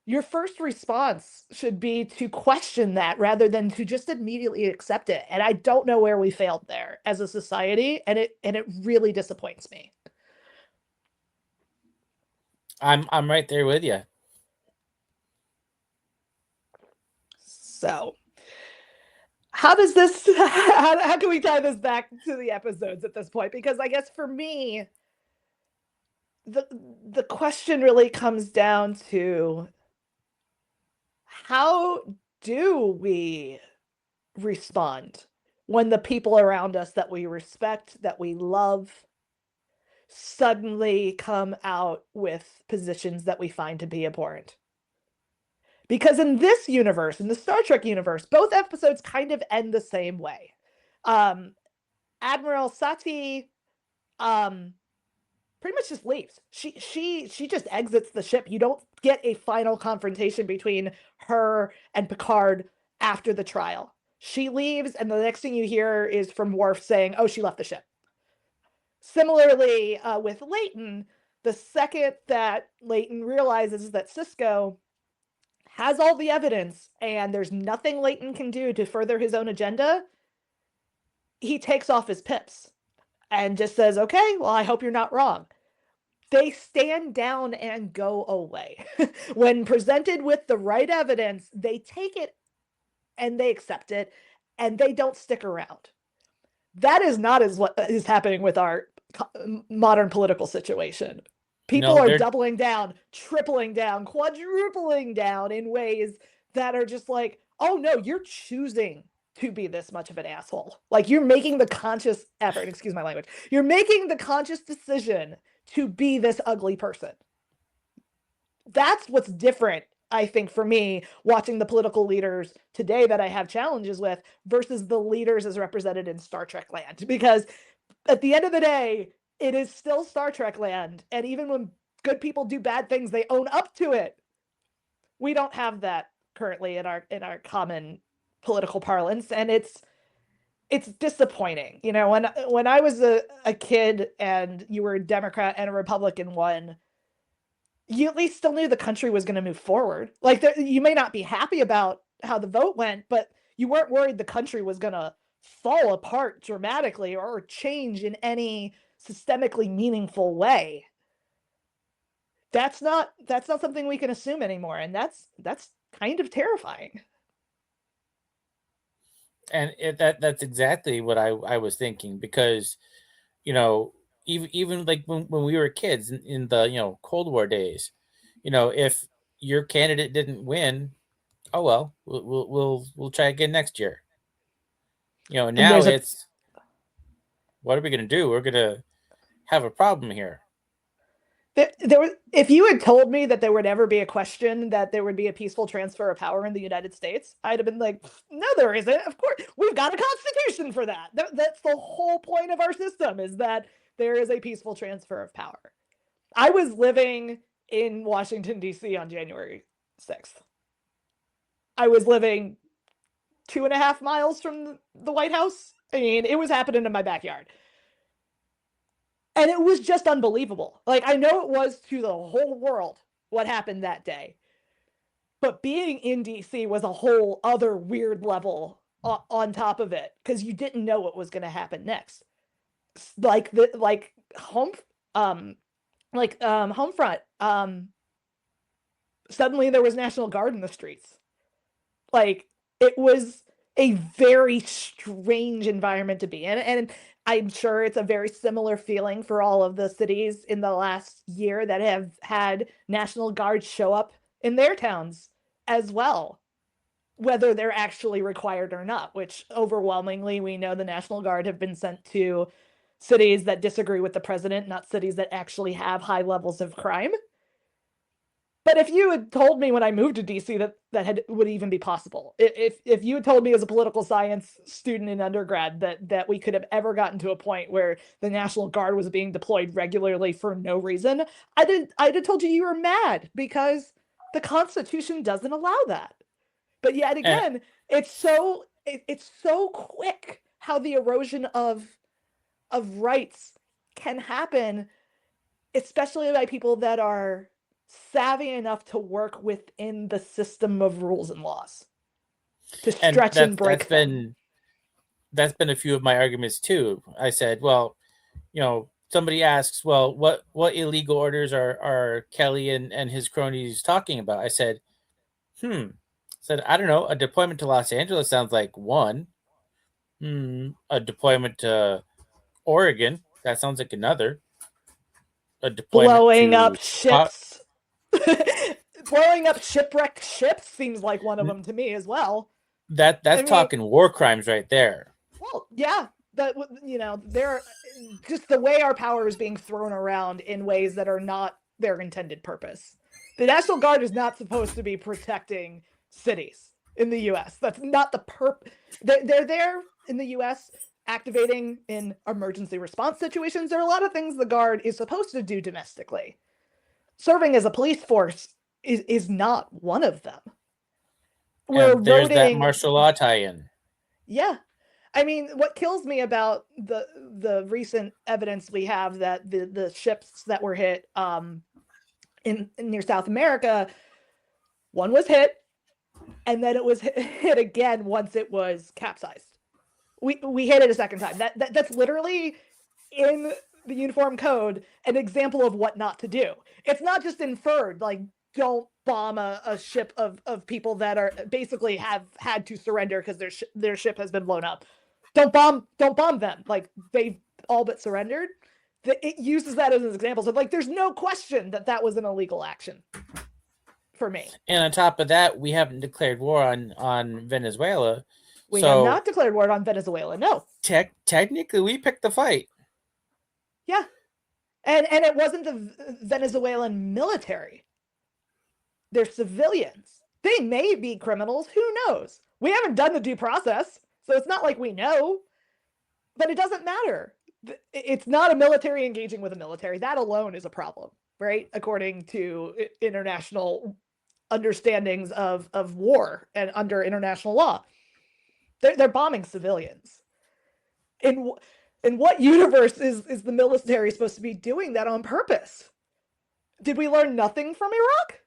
your first response should be to question that rather than to just immediately accept it. And I don't know where we failed there as a society, and it really disappoints me. I'm right there with you. So how does this how can we tie this back to the episodes at this point? Because I guess for me, the question really comes down to, how do we respond when the people around us that we respect, that we love, suddenly come out with positions that we find to be abhorrent? Because in this universe, in the Star Trek universe, both episodes kind of end the same way. Admiral Sati pretty much just leaves. She just exits the ship. You don't get a final confrontation between her and Picard after the trial. She leaves, and the next thing you hear is from Worf saying, "Oh, she left the ship." Similarly, with Leighton, the second that Leighton realizes that Sisko has all the evidence and there's nothing Leighton can do to further his own agenda, he takes off his pips and just says, "Okay, well, I hope you're not wrong." They stand down and go away. When presented with the right evidence, they take it and they accept it, and they don't stick around. That is not as what is happening with our modern political situation. People are doubling down, tripling down, quadrupling down in ways that are just like, oh no, you're choosing to be this much of an asshole. Like, you're making the conscious effort, excuse my language, you're making the conscious decision to be this ugly person. That's what's different, I think, for me, watching the political leaders today that I have challenges with versus the leaders as represented in Star Trek land. Because at the end of the day, it is still Star Trek land. And even when good people do bad things, they own up to it. We don't have that currently in our common political parlance. And it's disappointing. You know, when I was a kid and you were a Democrat and a Republican one, you at least still knew the country was going to move forward. Like, you may not be happy about how the vote went, but you weren't worried the country was going to fall apart dramatically or change in any systemically meaningful way. That's not something we can assume anymore, and that's kind of terrifying. And that's exactly what I was thinking, because, you know, even like when we were kids in the, you know, Cold War days, you know, if your candidate didn't win, oh well, we'll try again next year. You know, now it's, what are we going to do? We're going to have a problem here. There was, if you had told me that there would ever be a question that there would be a peaceful transfer of power in the United States, I'd have been like, no, there isn't. Of course, we've got a constitution for that. That's the whole point of our system, is that there is a peaceful transfer of power. I was living in Washington, D.C. on January 6th. I was living 2.5 miles from the White House. I mean, it was happening in my backyard. And it was just unbelievable. Like, I know it was to the whole world what happened that day. But being in DC was a whole other weird level on top of it, because you didn't know what was going to happen next. Homefront. Suddenly there was National Guard in the streets. Like, it was a very strange environment to be in, and I'm sure it's a very similar feeling for all of the cities in the last year that have had National Guard show up in their towns as well, whether they're actually required or not, which overwhelmingly we know the National Guard have been sent to cities that disagree with the president, not cities that actually have high levels of crime. But if you had told me when I moved to DC that would even be possible, if you had told me as a political science student in undergrad that we could have ever gotten to a point where the National Guard was being deployed regularly for no reason, I'd have told you were mad, because the Constitution doesn't allow that. But yet again, it's so quick how the erosion of rights can happen, especially by people that are savvy enough to work within the system of rules and laws to stretch and break them. That's been a few of my arguments too. I said, well, you know, somebody asks, well, what illegal orders are Kelly and his cronies talking about? I said, I don't know. A deployment to Los Angeles sounds like one. A deployment to Oregon, that sounds like another. A deployment blowing to up ships. Blowing up shipwrecked ships seems like one of them to me as well. That's talking war crimes right there. Well, yeah, but you know, they're just the way our power is being thrown around in ways that are not their intended purpose. The National Guard is not supposed to be protecting cities in the U.S. That's not the purpose. They're there in the U.S. activating in emergency response situations. There are a lot of things the Guard is supposed to do domestically. Serving as a police force is not one of them. There's that martial law tie-in. Yeah. I mean, what kills me about the recent evidence we have that the ships that were hit in near South America, one was hit, and then it was hit again once it was capsized. We hit it a second time. That's literally in the Uniform Code an example of what not to do. It's not just inferred, like, don't bomb a ship of people that are basically have had to surrender because their ship has been blown up. Don't bomb them. Like, they've all but surrendered. It uses that as an example. So, like, there's no question that was an illegal action for me. And on top of that, we haven't declared war on Venezuela. We have not declared war on Venezuela. No. Technically, we picked the fight. Yeah. And it wasn't the Venezuelan military. They're civilians. They may be criminals. Who knows? We haven't done the due process, so it's not like we know. But it doesn't matter. It's not a military engaging with a military. That alone is a problem, right? According to international understandings of war and under international law. They're bombing civilians. In what universe is the military supposed to be doing that on purpose? Did we learn nothing from Iraq?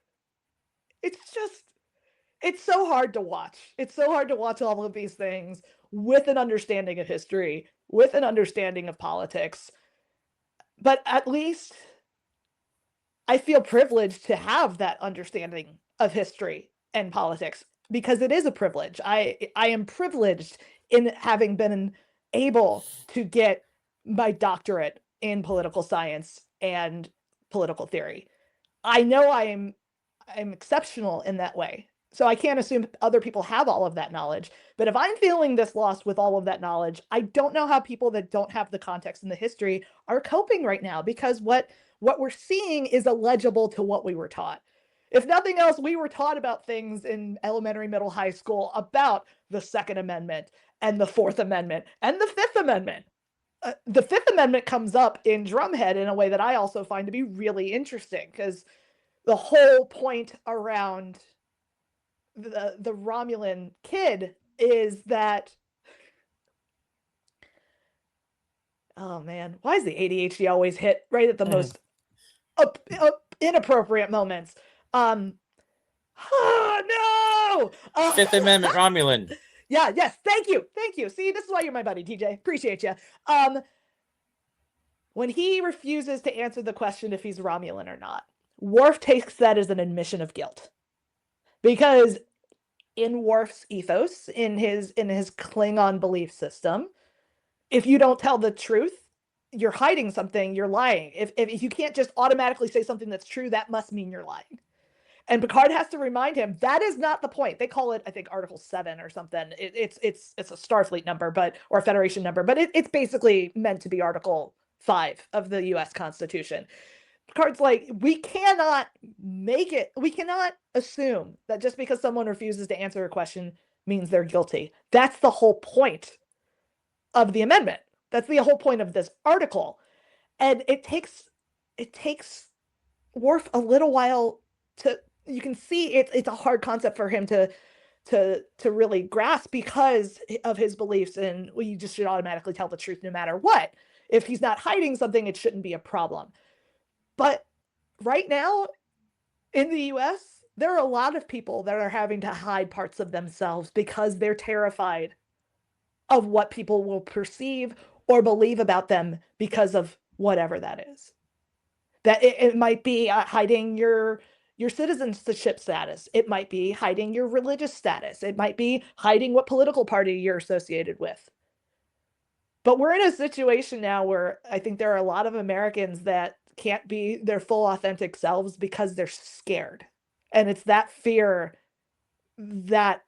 It's so hard to watch. It's so hard to watch all of these things with an understanding of history, with an understanding of politics. But at least I feel privileged to have that understanding of history and politics, because it is a privilege. I am privileged in having been able to get my doctorate in political science and political theory. I know I'm exceptional in that way. So I can't assume other people have all of that knowledge. But if I'm feeling this lost with all of that knowledge, I don't know how people that don't have the context and the history are coping right now, because what we're seeing is illegible to what we were taught. If nothing else, we were taught about things in elementary, middle, high school about the Second Amendment and the Fourth Amendment and the Fifth Amendment. The Fifth Amendment comes up in Drumhead in a way that I also find to be really interesting, because the whole point around the Romulan kid is that, oh man, why is the ADHD always hit right at the most inappropriate moments? Oh no! Fifth Amendment Romulan. Yeah, yes, thank you. See, this is why you're my buddy, TJ. Appreciate you. When he refuses to answer the question if he's Romulan or not, Worf takes that as an admission of guilt. Because in Worf's ethos, in his Klingon belief system, if you don't tell the truth, you're hiding something, you're lying. If you can't just automatically say something that's true, that must mean you're lying. And Picard has to remind him that is not the point. They call it, I think, Article 7 or something. It's a Starfleet number, or a Federation number, but it's basically meant to be Article 5 of the U.S. Constitution. Picard's like, we cannot assume that just because someone refuses to answer a question means they're guilty. That's the whole point of the amendment. That's the whole point of this article. And it takes Worf a little while to, you can see it's a hard concept for him to really grasp, because of his beliefs in, well, you just should automatically tell the truth no matter what. If he's not hiding something, it shouldn't be a problem. But right now in the US, there are a lot of people that are having to hide parts of themselves because they're terrified of what people will perceive or believe about them because of whatever that is. That it might be hiding your citizenship status. It might be hiding your religious status. It might be hiding what political party you're associated with. But we're in a situation now where I think there are a lot of Americans that can't be their full authentic selves because they're scared. And it's that fear that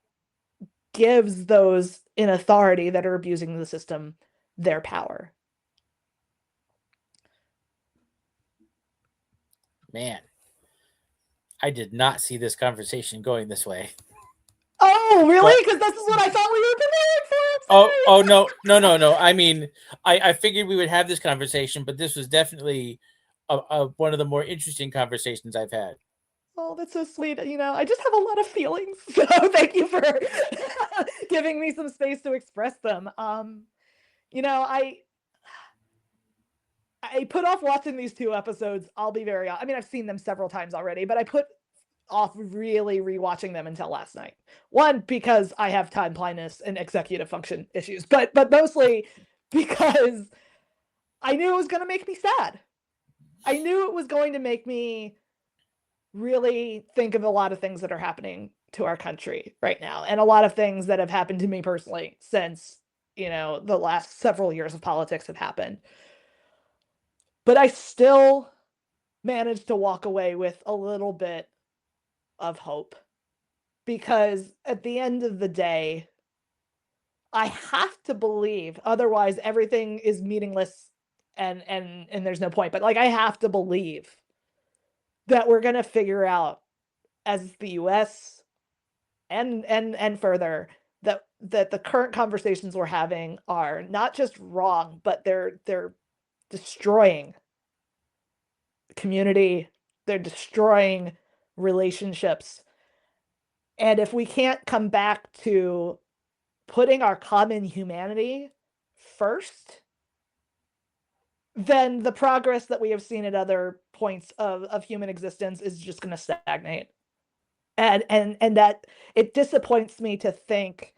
gives those in authority that are abusing the system their power. Man, I did not see this conversation going this way. Oh, really? Because this is what I thought we were preparing for. Oh, no. I mean, I figured we would have this conversation, but this was definitely one of the more interesting conversations I've had. Oh, that's so sweet. I just have a lot of feelings. So thank you for giving me some space to express them. I put off watching these 2 episodes. I'll be very honest. I mean, I've seen them several times already, but I put off really rewatching them until last night. One, because I have time blindness and executive function issues, but mostly because I knew it was going to make me sad. I knew it was going to make me really think of a lot of things that are happening to our country right now, and a lot of things that have happened to me personally since, the last several years of politics have happened. But I still managed to walk away with a little bit of hope, because at the end of the day, I have to believe, otherwise everything is meaningless and there's no point. But like, I have to believe that we're gonna figure out, as the US and further, that the current conversations we're having are not just wrong, but they're destroying community, they're destroying relationships. And if we can't come back to putting our common humanity first, then the progress that we have seen at other points of human existence is just going to stagnate. And that it disappoints me to think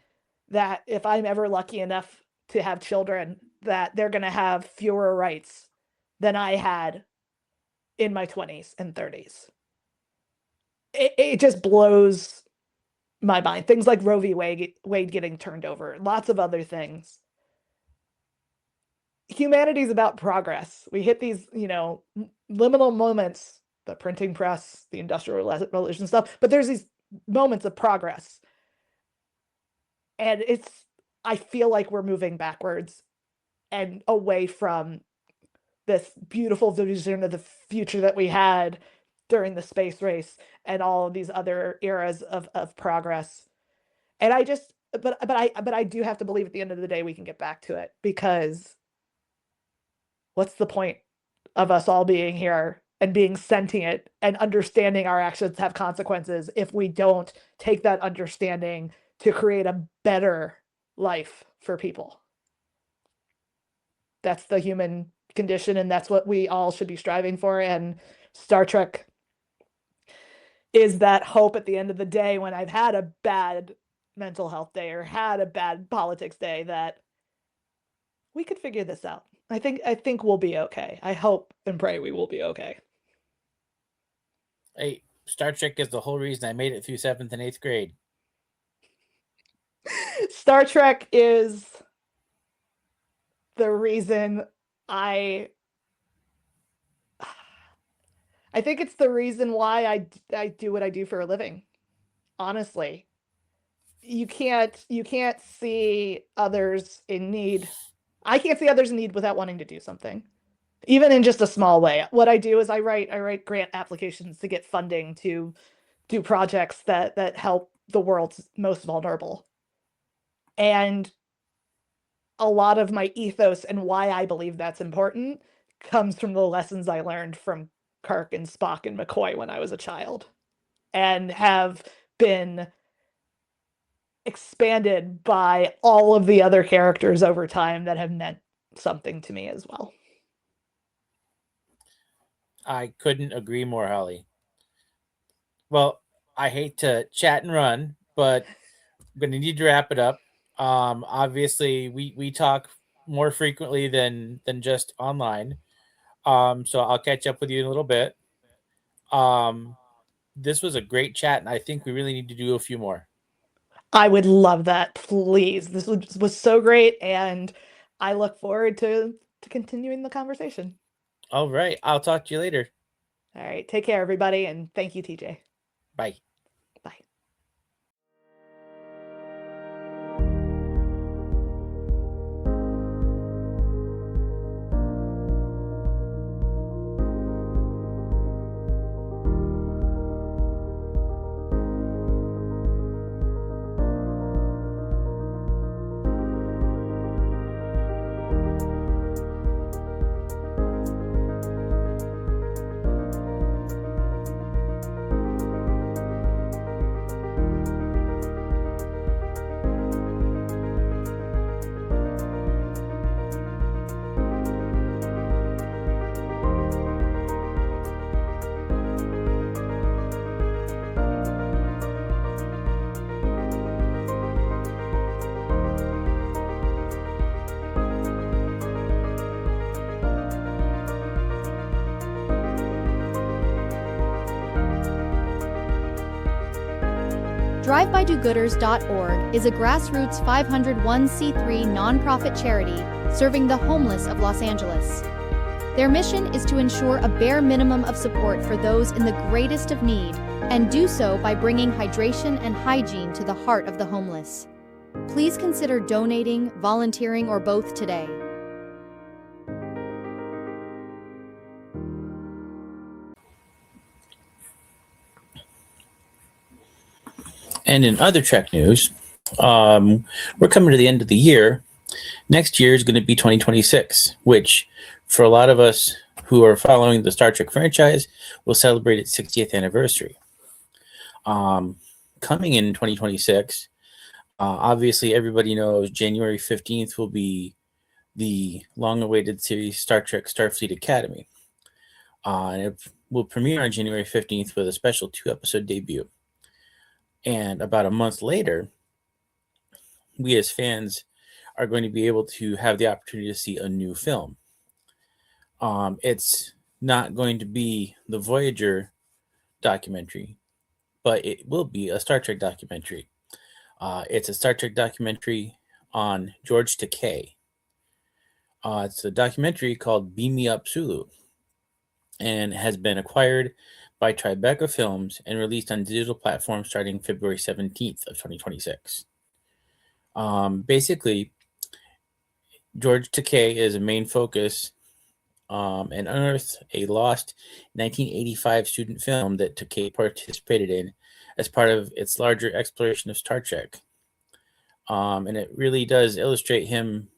that if I'm ever lucky enough to have children, that they're going to have fewer rights than I had in my 20s and 30s. It just blows my mind. Things like Roe v. Wade getting turned over, lots of other things. Humanity is about progress. We hit these, liminal moments, the printing press, the industrial revolution stuff, but there's these moments of progress. And I feel like we're moving backwards and away from this beautiful vision of the future that we had during the space race and all of these other eras of progress. And but I do have to believe at the end of the day we can get back to it, because what's the point of us all being here and being sentient and understanding our actions have consequences if we don't take that understanding to create a better life for people? That's the human condition, and that's what we all should be striving for. And Star Trek is that hope at the end of the day, when I've had a bad mental health day or had a bad politics day, that we could figure this out. I think we'll be okay. I hope and pray we will be okay. Hey, Star Trek is the whole reason I made it through 7th and 8th grade. Star Trek is the reason I think it's the reason why I do what I do for a living. Honestly, you can't see others in need. I can't see others in need without wanting to do something, even in just a small way. What I do is I write grant applications to get funding to do projects that help the world's most vulnerable. And a lot of my ethos and why I believe that's important comes from the lessons I learned from Kirk and Spock and McCoy when I was a child, and have been expanded by all of the other characters over time that have meant something to me as well. I couldn't agree more, Holly. Well, I hate to chat and run, but I'm going to need to wrap it up. Obviously, we talk more frequently than just online. So I'll catch up with you in a little bit. This was a great chat, and I think we really need to do a few more. I would love that. Please. This was so great, and I look forward to continuing the conversation. All right. I'll talk to you later. All right. Take care, everybody, and thank you, TJ. Bye. Bye. DriveByDoGooders.org is a grassroots 501c3 nonprofit charity serving the homeless of Los Angeles. Their mission is to ensure a bare minimum of support for those in the greatest of need and do so by bringing hydration and hygiene to the heart of the homeless. Please consider donating, volunteering, or both today. And in other Trek news, we're coming to the end of the year. Next year is going to be 2026, which for a lot of us who are following the Star Trek franchise will celebrate its 60th anniversary. Coming in 2026, obviously everybody knows January 15th will be the long-awaited series Star Trek Starfleet Academy. And it will premiere on January 15th with a special 2-episode debut. And about a month later, we as fans are going to be able to have the opportunity to see a new film. It's not going to be the Voyager documentary, but it will be a Star Trek documentary. It's a Star Trek documentary on George Takei. It's a documentary called Beam Me Up Sulu, and has been acquired by Tribeca Films and released on digital platforms starting February 17th of 2026. Basically, George Takei is a main focus and unearthed a lost 1985 student film that Takei participated in as part of its larger exploration of Star Trek. And it really does illustrate him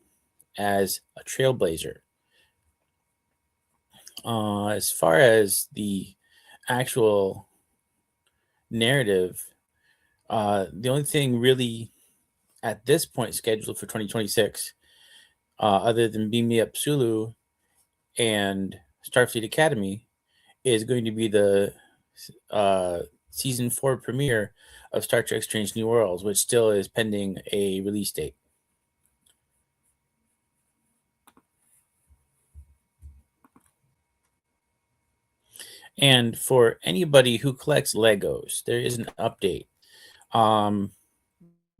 as a trailblazer. As far as the actual narrative, the only thing really at this point scheduled for 2026, other than Beam Me Up Sulu and Starfleet Academy, is going to be the season 4 premiere of Star Trek Strange New Worlds, which still is pending a release date. And for anybody who collects Legos, there is an update.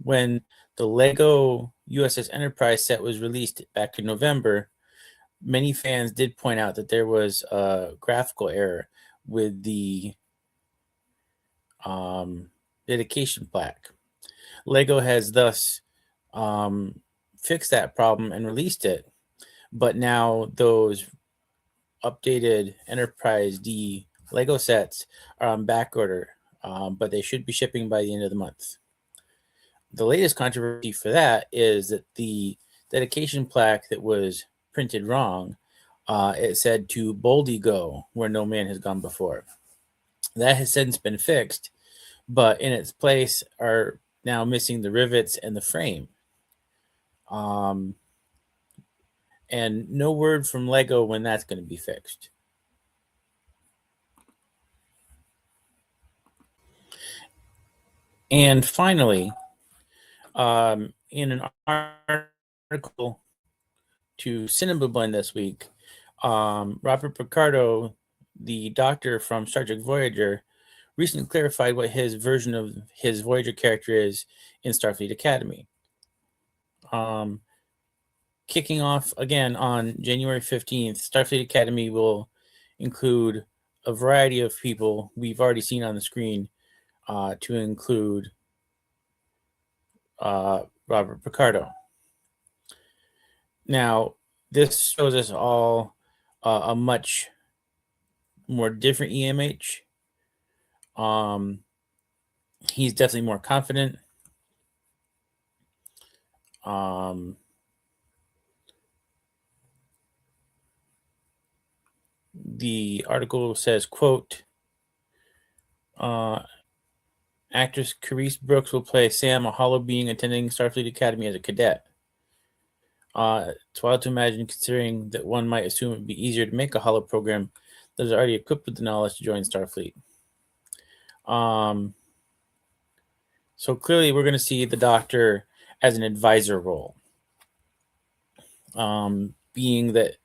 When the Lego USS Enterprise set was released back in November, many fans did point out that there was a graphical error with the dedication plaque. Lego has thus fixed that problem and released it, but now those updated Enterprise D Lego sets are on back order, but they should be shipping by the end of the month. The latest controversy for that is that the dedication plaque that was printed wrong, it said to boldly go where no man has gone before. That has since been fixed, but in its place are now missing the rivets and the frame. And no word from Lego when that's going to be fixed. And finally, in an article to Cinema Blend this week, Robert Picardo, the doctor from Star Trek Voyager, recently clarified what his version of his Voyager character is in Starfleet Academy. Kicking off again on January 15th, Starfleet Academy will include a variety of people we've already seen on the screen, to include Robert Picardo. Now, this shows us all a much more different EMH. He's definitely more confident. The article says, quote, actress Carice Brooks will play Sam, a hollow being attending Starfleet Academy as a cadet. It's wild to imagine, considering that one might assume it would be easier to make a hollow program that is already equipped with the knowledge to join Starfleet. So clearly we're going to see the Doctor as an advisor role. Being that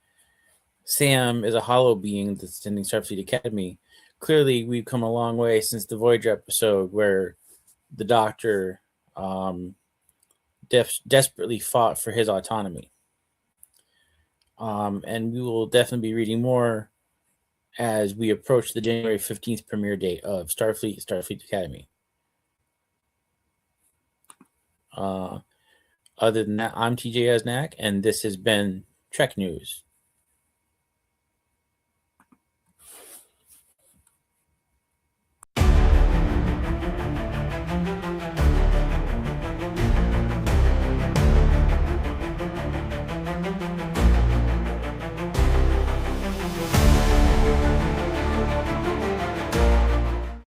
Sam is a hollow being that's attending Starfleet Academy, clearly we've come a long way since the Voyager episode where the Doctor desperately fought for his autonomy. And we will definitely be reading more as we approach the January 15th premiere date of Starfleet Academy. Other than that, I'm TJ Esnak, and this has been Trek News.